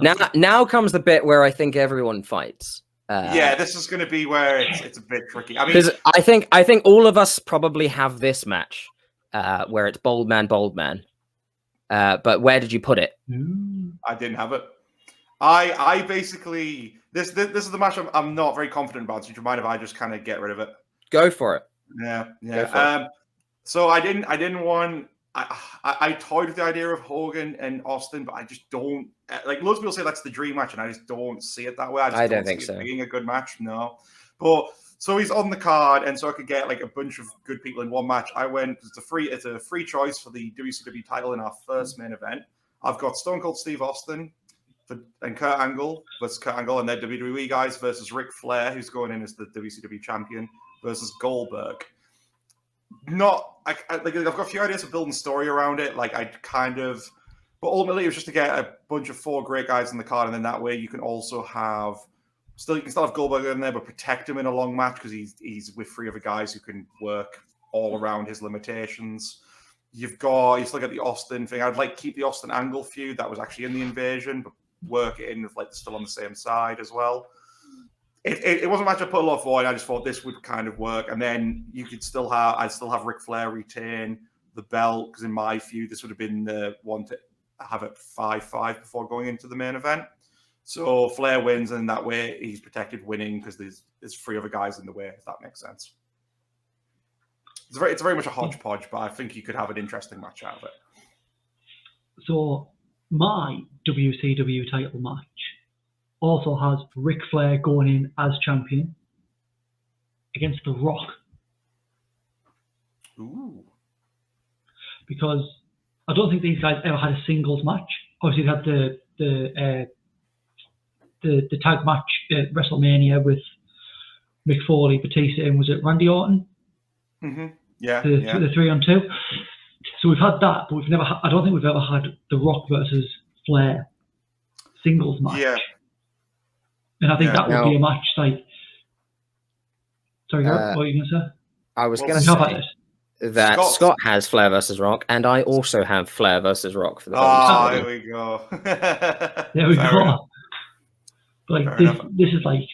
yeah, Now comes the bit where I think everyone fights. Yeah, this is going to be where it's a bit tricky. I mean, Because I think all of us probably have this match where it's bold man. But where did you put it? I didn't have it. I basically this is the match I'm not very confident about. So do you mind if I just kind of get rid of it? Go for it. Yeah. Go for it. So I didn't want. I toyed with the idea of Hogan and Austin, but I just don't like. Loads of people say that's the dream match, and I just don't see it that way. I don't think see so. It being a good match, no. But so he's on the card, and so I could get like a bunch of good people in one match. I went. It's a free choice for the WCW title in our first main event. I've got Stone Cold Steve Austin and Kurt Angle versus Kurt Angle, and their WWE guys versus Ric Flair, who's going in as the WCW champion, versus Goldberg. I've got a few ideas of building story around it. Like but ultimately it was just to get a bunch of 4 great guys in the card, and then that way you can also have you can still have Goldberg in there, but protect him in a long match because he's with 3 other guys who can work all around his limitations. You still got the Austin thing. I'd like keep the Austin Angle feud that was actually in the Invasion, but work it in with like still on the same side as well. It wasn't a match I put a lot for, and I just thought this would kind of work. And then I'd still have Ric Flair retain the belt, because in my view, this would have been the one to have it 5-5 before going into the main event. So Flair wins, and that way he's protected winning because there's 3 other guys in the way, if that makes sense. It's very much a hodgepodge, but I think you could have an interesting match out of it. So my WCW title match also has Ric Flair going in as champion against The Rock. Ooh. Because I don't think these guys ever had a singles match. Obviously, they had the tag match at WrestleMania with Mick Foley, Batista, and was it Randy Orton? Mm-hmm. Yeah. The 3-on-2. So we've had that, but I don't think we've ever had The Rock versus Flair singles match. Yeah. And I think that would be a match like. Sorry, what were you going to say? I was going to say that Scott has Flair versus Rock, and I also have Flair versus Rock for the WCW. There we go. There we go. But like this is like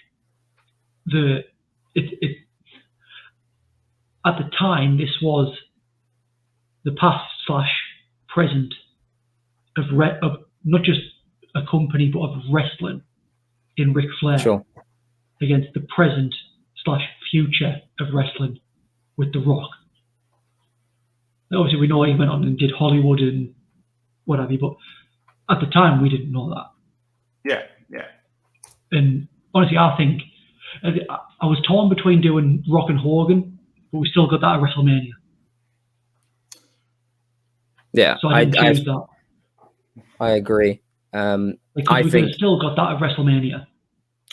at the time, this was the past/present of not just a company, but of wrestling in Ric Flair against the present/future of wrestling with The Rock. Obviously, we know he went on and did Hollywood and what have you, but at the time, we didn't know that. Yeah. And honestly, I think I was torn between doing Rock and Hogan, but we still got that at WrestleMania. Yeah, so I didn't choose that. I agree. I think still got that at WrestleMania.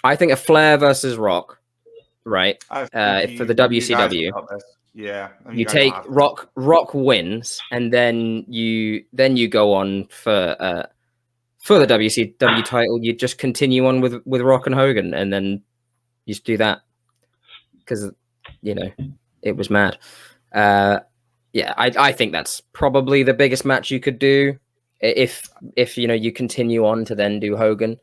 I think a Flair versus Rock, right? For the WCW. You take Rock wins, and then you go on for the WCW title. You just continue on with Rock and Hogan, and then you just do that because it was mad. I think that's probably the biggest match you could do if you continue on to then do Hogan.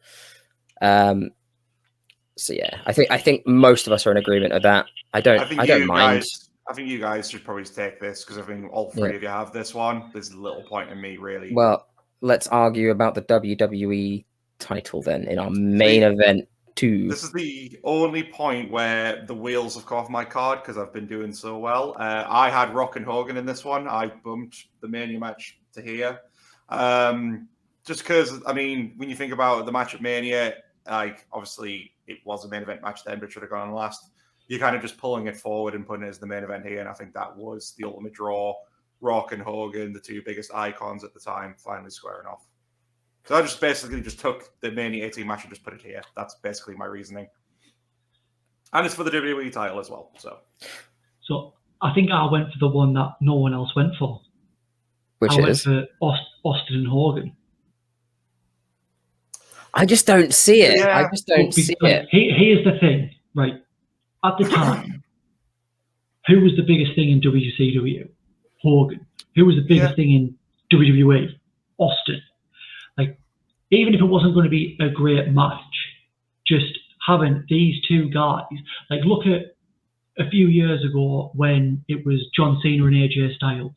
So yeah, I think most of us are in agreement of that. I don't mind. I think you guys should probably take this because I think all 3 of you have this one. There's little point in me really. Well, let's argue about the WWE title then in our main event too. This is the only point where the wheels have come off my card because I've been doing so well. I had Rock and Hogan in this one. I bumped the Mania match to here. Just because, I mean, when you think about the match at Mania, like obviously it was a main event match then, but it should have gone on last. you're kind of just pulling it forward and putting it as the main event here. And I think that was the ultimate draw. Rock and Hogan, the two biggest icons at the time, finally squaring off. So I just basically just took the Mania 18 match and just put it here. That's basically my reasoning. And it's for the WWE title as well. So I think I went for the one that no one else went for. Which I is? went for Austin and Hogan. I just don't see it. Yeah. I just don't see it. Here's the thing, right? At the time, who was the biggest thing in WCW? Hogan. Who was the biggest thing in WWE? Austin. Like, even if it wasn't going to be a great match, just having these two guys, like, look at a few years ago when it was John Cena and AJ Styles.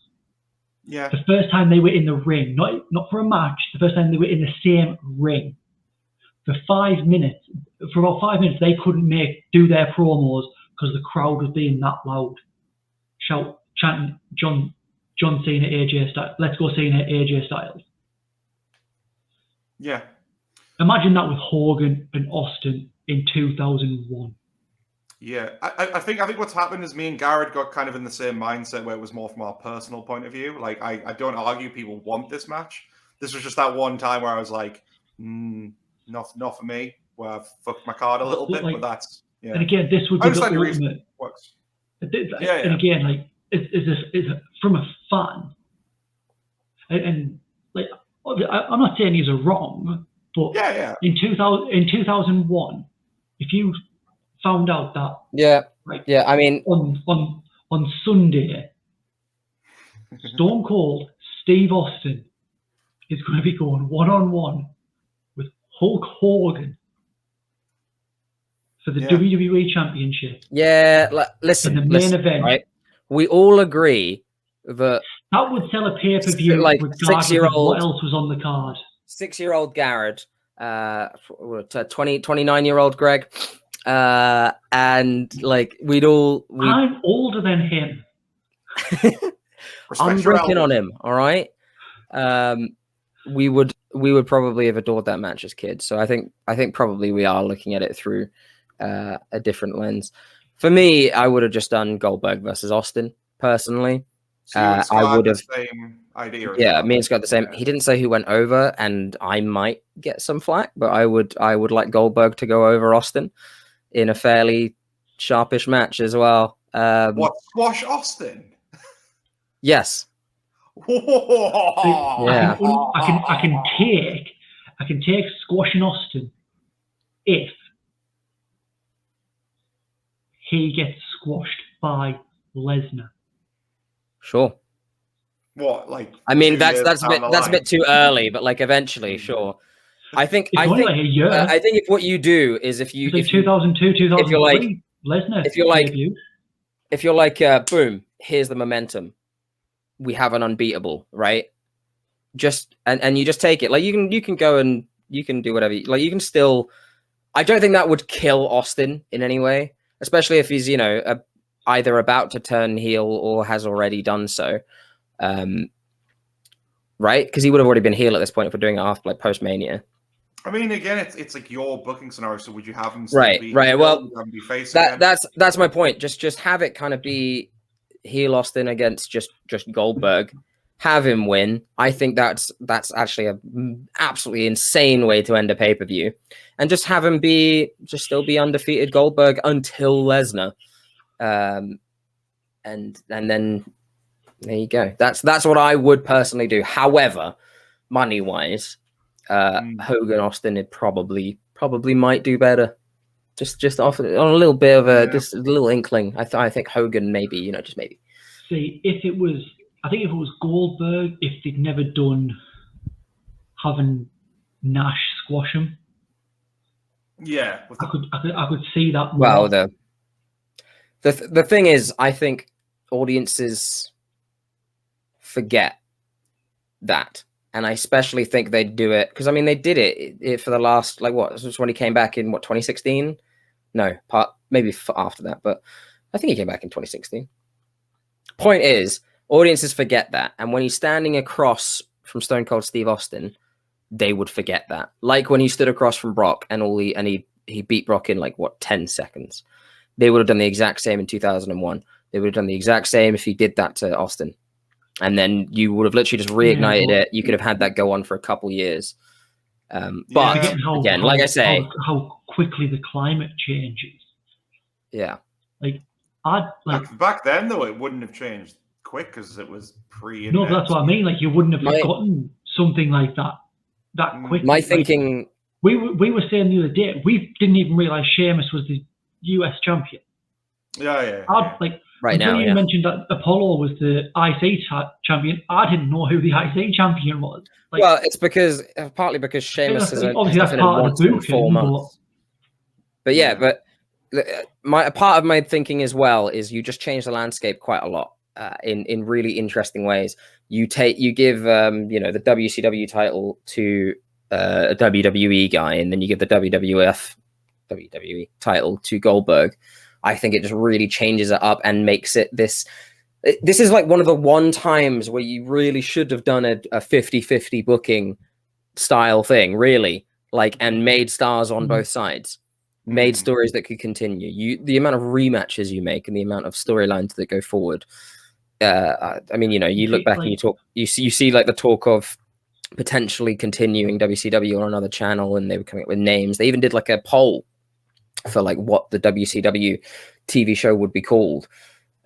Yeah. The first time they were in the ring, not for a match, the first time they were in the same ring. For about 5 minutes, they couldn't do their promos because the crowd was being that loud, chanting John Cena, AJ Styles. Let's go Cena, AJ Styles. Yeah. Imagine that with Hogan and Austin in 2001. Yeah, I think what's happened is me and Garrett got kind of in the same mindset where it was more from our personal point of view. Like, I don't argue people want this match. This was just that one time where I was like, not for me, where I've fucked my card a little bit, but that's, yeah. And again, this would be the ultimate. Works. And again, like, it's from a fan. And like, I'm not saying these are wrong, but in 2001, if you found out that I mean, on Sunday, Stone Cold Steve Austin is going to be going one-on-one with Hulk Hogan for the WWE Championship. Yeah, listen, in the main event, right? We all agree that would sell a pay-per-view, like regardless of what else was on the card. 6-year-old Garrett, 29-year-old Greg, and like I'm older than him. I'm breaking on him, all right. We would probably have adored that match as kids. So I think probably we are looking at it through a different lens. For me, I would have just done Goldberg versus Austin personally. So I would have same idea. Yeah, me and Scott the same. He didn't say who went over, and I might get some flack, but I would like Goldberg to go over Austin in a fairly sharpish match as well. What, squash Austin? Yes. Yeah. I can take squashing Austin if he gets squashed by Lesnar. Sure. What, like? I mean, that's a bit too early, but like eventually, sure. I think if what you do is if 2002, 2003, Lesnar. If you're like, boom, here's the momentum. We have an unbeatable, right? And you just take it. Like you can go and you can do whatever. Like you can still. I don't think that would kill Austin in any way, especially if he's either about to turn heel or has already done so. Right? Because he would have already been heel at this point if we're doing it after like post Mania. I mean, again, it's like your booking scenario. So would you have him? Right. Well, be face that's my point. Just have it kind of be heel Austin against just Goldberg. Have him win. I think that's actually a absolutely insane way to end a pay-per-view, and just have him still be undefeated Goldberg until Lesnar, and then there you go. That's what I would personally do. However, money wise, Hogan Austin it probably might do better. Just off on a little bit of just a little inkling. I think Hogan maybe just maybe. See, if it was Goldberg, if they'd never done having Nash squash him, I could see that. Well, the thing is, I think audiences forget that, and I especially think they'd do it because I mean they did it for the last this was when he came back in 2016. No, maybe after that, but I think he came back in 2016. Point is, audiences forget that, and when he's standing across from Stone Cold Steve Austin, they would forget that. Like when he stood across from Brock and he beat Brock in 10 seconds. They would have done the exact same in 2001. They would have done the exact same if you did that to Austin. And then you would have literally just reignited it. You could have had that go on for a couple years. But again, like I say, how quickly the climate changes. Yeah. Back then, though, it wouldn't have changed quick because it was pre-internet. No, but that's what I mean. Like, you wouldn't have gotten something like that quickly. My thinking... We were saying the other day, we didn't even realize Sheamus was the US champion. Yeah. Right now, you mentioned that Apollo was the IC champion, I didn't know who the IC champion was. Well, it's partly because Sheamus is obviously that's part of the booking, but yeah, but a part of my thinking as well is you just change the landscape quite a lot in really interesting ways. You give the WCW title to a WWE guy, and then you give the WWE title to Goldberg. I think it just really changes it up and makes it this is like one of the one times where you really should have done a 50-50 booking style thing, really, and made stars on both sides, made stories that could continue. The amount of rematches you make and the amount of storylines that go forward. I mean, you look back and you see like the talk of potentially continuing WCW on another channel, and they were coming up with names. They even did like a poll for like what the WCW TV show would be called,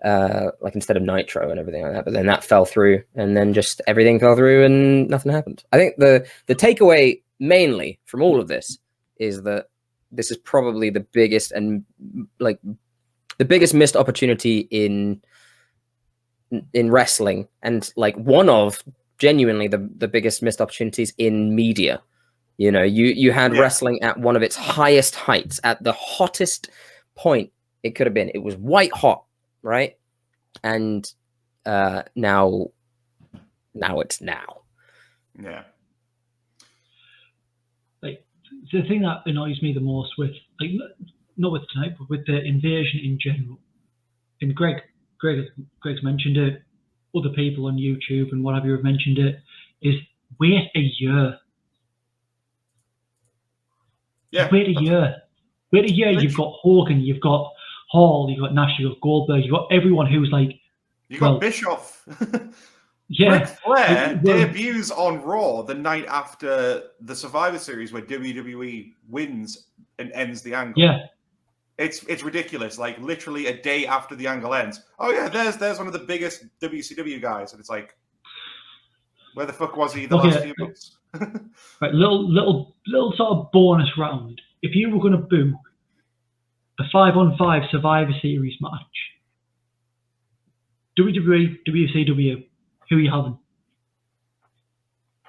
instead of Nitro and everything like that. But then that fell through, and then just everything fell through and nothing happened. I think the takeaway mainly from all of this is that this is probably the biggest and the biggest missed opportunity in wrestling, and one of genuinely the biggest missed opportunities in media. You had wrestling at one of its highest heights, at the hottest point it could have been. It was white hot, right? And now it's now. Yeah. The thing that annoys me the most with, not with tonight, but with the invasion in general, and Greg's mentioned it, other people on YouTube and whatever have mentioned it, is wait a year. Yeah. Wait a year. You've got Hogan, you've got Hall, you've got Nash, you've got Goldberg, you've got everyone who's you got Bischoff. Yeah. Ric Flair debuts on Raw the night after the Survivor Series, where WWE wins and ends the angle. Yeah. It's ridiculous. Literally a day after the angle ends. Oh yeah, there's one of the biggest WCW guys, and it's like, where the fuck was he the last few months? Right, little sort of bonus round. If you were going to book a 5-on-5 Survivor Series match, WWE, WCW, who are you having?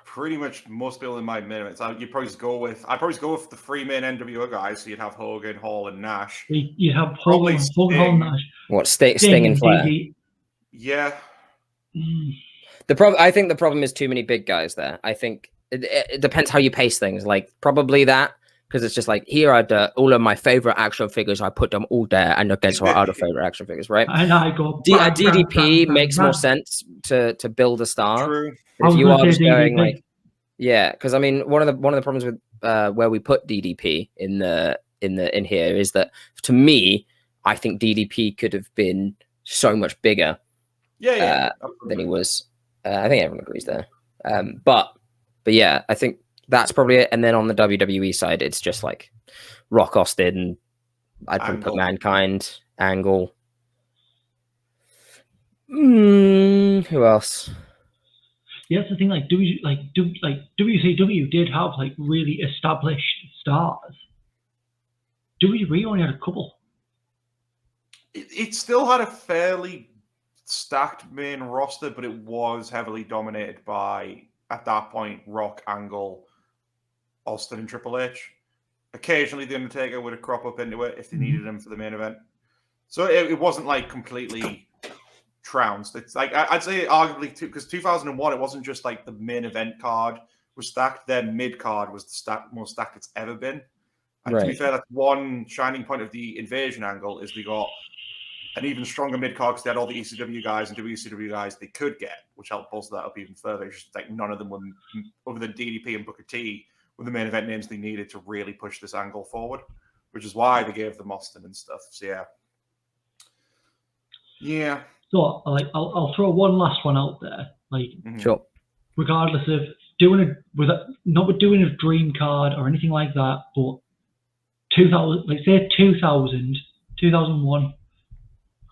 Pretty much most people in my minutes. I'd probably go with the three main NWO guys. So you'd have Hogan, Hall, and Nash. You'd have Hogan, Hall, Nash. What, Sting and Flair? Yeah. I think the problem is too many big guys there. I think it depends how you pace things. Probably that, because it's just here are all of my favorite action figures. I put them all there, and against our other favorite action figures, right? And I go. DDP makes more sense to build a star. True. If you are just going yeah, because I mean, one of the problems with where we put DDP in here is that, to me, I think DDP could have been so much bigger. Than he was. I think everyone agrees there. But yeah, I think that's probably it. And then on the WWE side, it's just Rock Austin. I'd probably put Mankind, Angle. Who else? Yeah, that's the thing. WCW did have really established stars. WWE only had a couple. It still had a fairly stacked main roster, but it was heavily dominated by, at that point, Rock, Angle, Austin, and Triple H. Occasionally, The Undertaker would crop up into it if they needed him for the main event. So it wasn't completely trounced. It's I'd say arguably because 2001, it wasn't just the main event card was stacked. Their mid card was the most stacked it's ever been. And to be fair, that's one shining point of the invasion angle is they got an even stronger mid card because they had all the ECW guys and WCW guys they could get, which helped bolster that up even further. It's just none of them were, other than DDP and Booker T, were the main event names they needed to really push this angle forward, which is why they gave them Austin and stuff. So yeah. Yeah. So, like, I'll throw one last one out there. Like, Sure. regardless of doing not with doing a dream card or anything like that, but 2000, like say 2000, 2001,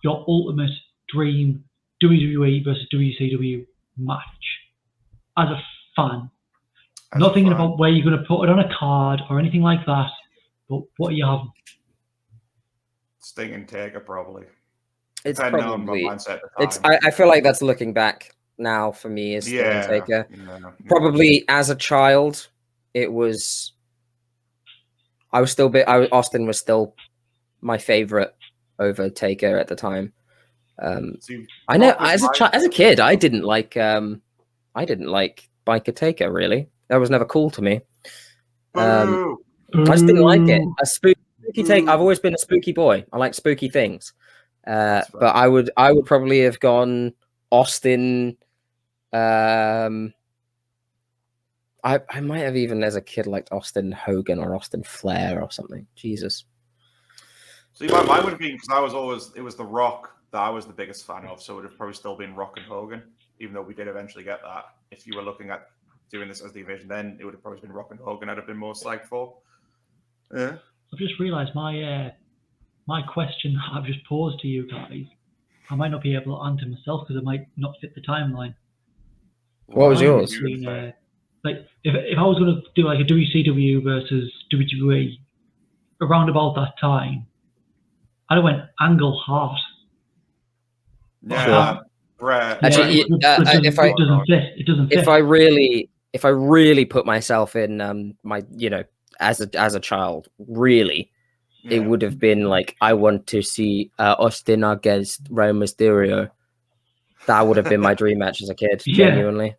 your ultimate dream WWE versus WCW match as a fan. Not thinking about where you're going to put it on a card or anything like that, but what are you having? Sting and Taker, probably. It's Depending probably. on my mindset at the time. I feel like that's looking back now for me is Sting and Taker. Yeah. Probably as a child, it was. Austin was still my favorite over Taker at the time. I know as a kid, I didn't like Biker Taker really. That was never cool to me. I just didn't like it. A spooky take. I've always been a spooky boy. I like spooky things. But I would probably have gone Austin. I might have even as a kid liked Austin Hogan or Austin Flair or something. Jesus. See, mine would have been because it was The Rock that I was the biggest fan of, so it would have probably still been Rock and Hogan, even though we did eventually get that. If you were looking at doing this as the division, then it would have probably been Rock and Hogan I'd have been most psyched for. Yeah. I've just realised my question that I've just posed to you guys, I might not be able to answer myself because it might not fit the timeline. What was yours? Like if I was going to do like a WCW versus WWE around about that time, I'd have went Angle Hart. Yeah, Brett. Actually, it doesn't fit. If I really put myself in my, as a child, really, it would have been like I want to see Austin against Rey Mysterio. That would have been my dream match as a kid, genuinely.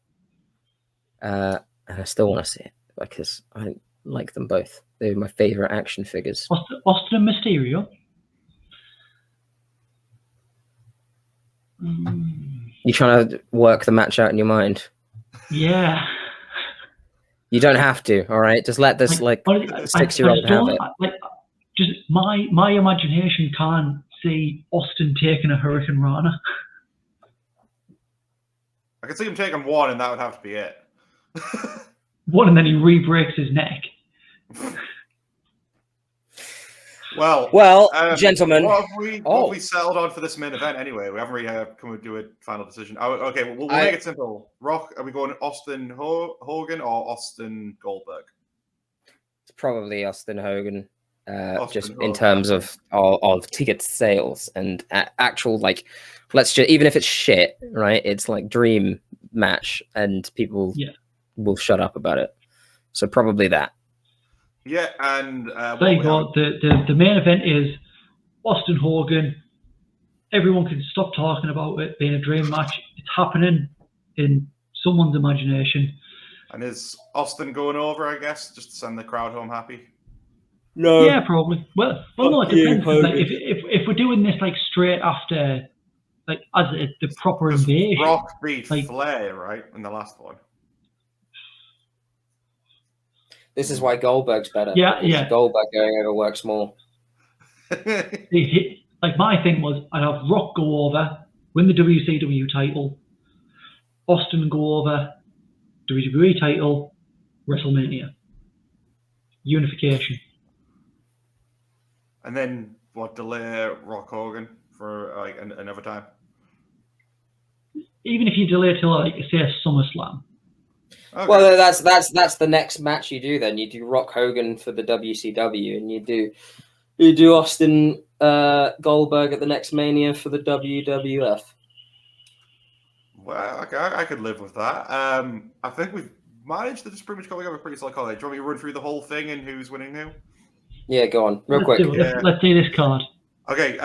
And I still want to see it because I like them both. They're my favorite action figures. Austin and Mysterio. You trying to work the match out in your mind? Yeah. You don't have to. All right, just let this 6-year-old have it. Just my imagination can't see Austin taking a Hurricane Rana. I could see him taking one, and that would have to be it. One, and then he re-breaks his neck. Well, gentlemen. What have we settled on for this main event anyway? We haven't really come to do a final decision. Okay, we'll make it simple. Rock, are we going Austin Hogan or Austin Goldberg? It's probably Austin Hogan. Just in terms of ticket sales and actual let's just, even if it's shit, right? It's like dream match, and people will shut up about it. So probably that. Yeah, and there you go. The main event is Austin Hogan. Everyone can stop talking about it being a dream match. It's happening in someone's imagination. And is Austin going over? I guess just to send the crowd home happy. No. Yeah, probably. Well, no, it depends. If we're doing this straight after, as the proper invasion. Rock beat Flair, right, in the last one. This is why Goldberg's better. Yeah. Goldberg going over works more. My thing was, I'd have Rock go over, win the WCW title, Austin go over, WWE title, WrestleMania. Unification. And then delay Rock Hogan for another time? Even if you delay it till say SummerSlam. Okay. Well, that's the next match you do. Then you do Rock Hogan for the WCW, and you do Austin Goldberg at the next Mania for the WWF. Well, okay, I could live with that. I think we've managed to just pretty much go together pretty solid card. Do you want me to run through the whole thing and who's winning who? Yeah, go on, real quick. Let's do this card. Okay,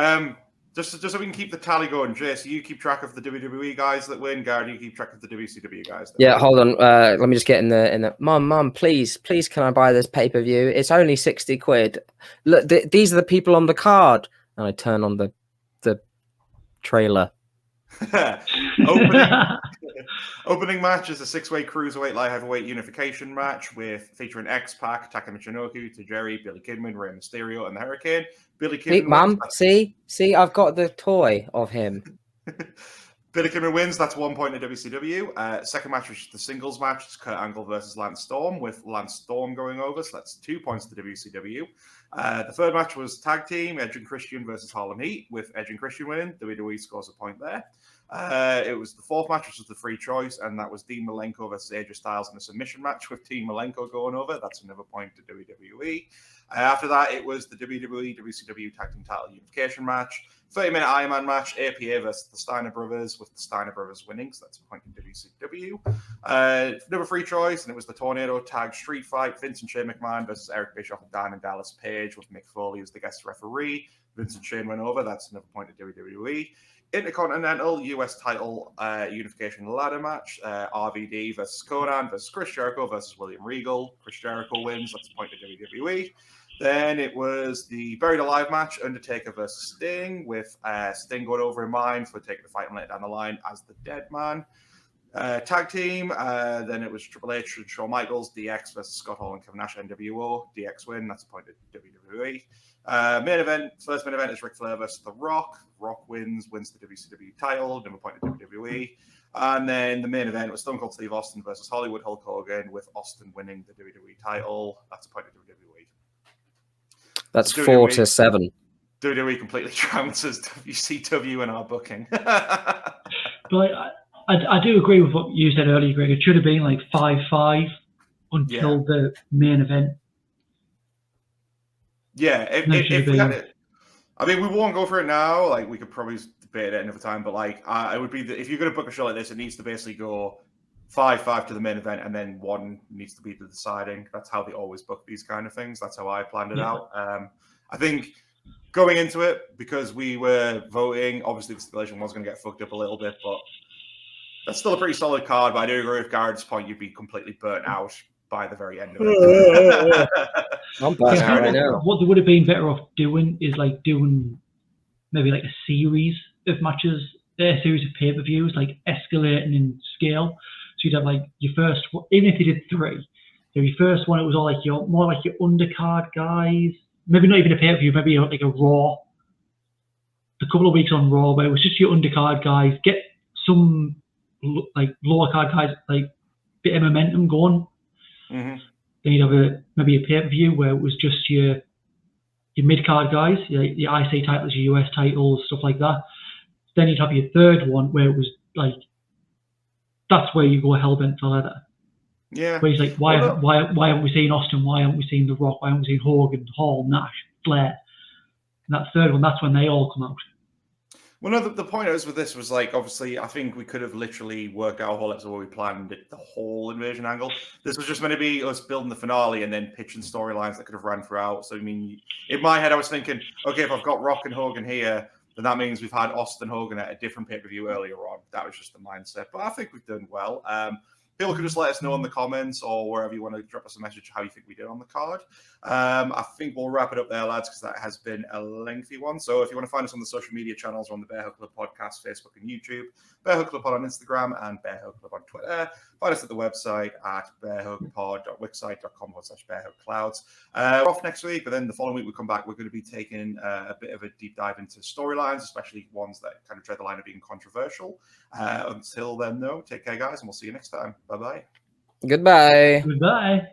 just so we can keep the tally going, Jace, you keep track of the WWE guys that win. Gary, you keep track of the WCW guys that win. Hold on. Let me just get in the. Mum, please, can I buy this pay-per-view? It's only 60 quid. Look, these are the people on the card. And I turn on the trailer. Opening match is a 6-way Cruiserweight light heavyweight unification match featuring X-Pac, Taka Michinoku, Tajiri, Billy Kidman, Rey Mysterio, and the Hurricane. Billy See, Kidman Mum, wins. see, I've got the toy of him. Billy Kidman wins. That's 1 point to WCW. Second match was the singles match. It's Kurt Angle versus Lance Storm, with Lance Storm going over. So that's 2 points to WCW. The third match was tag team, Edge and Christian versus Harlem Heat, with Edge and Christian winning. WWE scores a point there. It was the fourth match, which was the free choice, and that was Dean Malenko versus AJ Styles in a submission match with Dean Malenko going over. That's another point to WWE. After that, it was the WWE WCW Tag Team Title Unification match, 30-minute Iron Man match, APA versus the Steiner Brothers, with the Steiner Brothers winning, so that's a point to WCW. Another free choice, and it was the Tornado Tag Street Fight, Vince and Shane McMahon versus Eric Bischoff and Diamond Dallas Page, with Mick Foley as the guest referee. Vince and Shane went over, that's another point to WWE. Intercontinental US title unification ladder match, RVD versus Conan versus Chris Jericho versus William Regal. Chris Jericho wins, that's a point to WWE. Then it was the Buried Alive match, Undertaker versus Sting, with Sting going over in mind for taking the fight later down the line as the Dead Man. Tag team, then it was Triple H and Shawn Michaels, DX versus Scott Hall and Kevin Nash, NWO. DX win, that's a point to WWE. Main event, first main event is Ric Flair versus The Rock. Rock wins the WCW title, another point to WWE. And then the main event was Stone Cold Steve Austin versus Hollywood Hulk Hogan, with Austin winning the WWE title. That's a point to WWE. That's WWE, 4-7. WWE completely trounces WCW in our booking. But I do agree with what you said earlier, Greg. It should have been like 5-5 until the main event. Yeah, if we had it, I mean, we won't go for it now. Like, we could probably debate it another time, but like, it would be if you're going to book a show like this, it needs to basically go 5-5 to the main event, and then one needs to be the deciding. That's how they always book these kind of things. That's how I planned it out. I think going into it, because we were voting, obviously the stipulation was going to get fucked up a little bit, but that's still a pretty solid card. But I do agree with Garrett's point; you'd be completely burnt out by the very end of it. I'm burnt out right now. What they would have been better off doing is like doing maybe like a series of matches, a series of pay-per-views, like escalating in scale. So you'd have like your first, even if you did 3, so your first one, it was all like more like your undercard guys. Maybe not even a pay-per-view, maybe like a Raw. A couple of weeks on Raw where it was just your undercard guys. Get some like lower card guys, like bit of momentum going. Mm-hmm. Then you'd have maybe a pay-per-view where it was just your mid-card guys, your IC titles, your US titles, stuff like that. Then you'd have your third one where it was like, that's where you go hell-bent for leather. Yeah. Where he's like, why haven't we seen Austin? Why haven't we seen The Rock? Why haven't we seen Hogan, Hall, Nash, Flair? And that third one, that's when they all come out. Well, no, the point is with this was like, obviously, I think we could have literally worked out a whole episode where we planned it, the whole invasion angle. This was just meant to be us building the finale and then pitching storylines that could have ran throughout. So, I mean, in my head, I was thinking, okay, if I've got Rock and Hogan here, then that means we've had Austin Hogan at a different pay-per-view earlier on. That was just the mindset. But I think we've done well. People could just let us know in the comments or wherever you want to drop us a message how you think we did on the card. I think we'll wrap it up there, lads, because that has been a lengthy one. So if you want to find us on the social media channels, we're on the Bearhug Club Podcast, Facebook and YouTube, Bearhug Club Pod on Instagram, and Bearhug Club on Twitter. Find us at the website at bearhugpod.wixsite.com/bearhugclouds. We're off next week, but then the following week we come back, we're going to be taking a bit of a deep dive into storylines, especially ones that kind of tread the line of being controversial. Until then, though, take care, guys, and we'll see you next time. Bye-bye. Goodbye. Goodbye.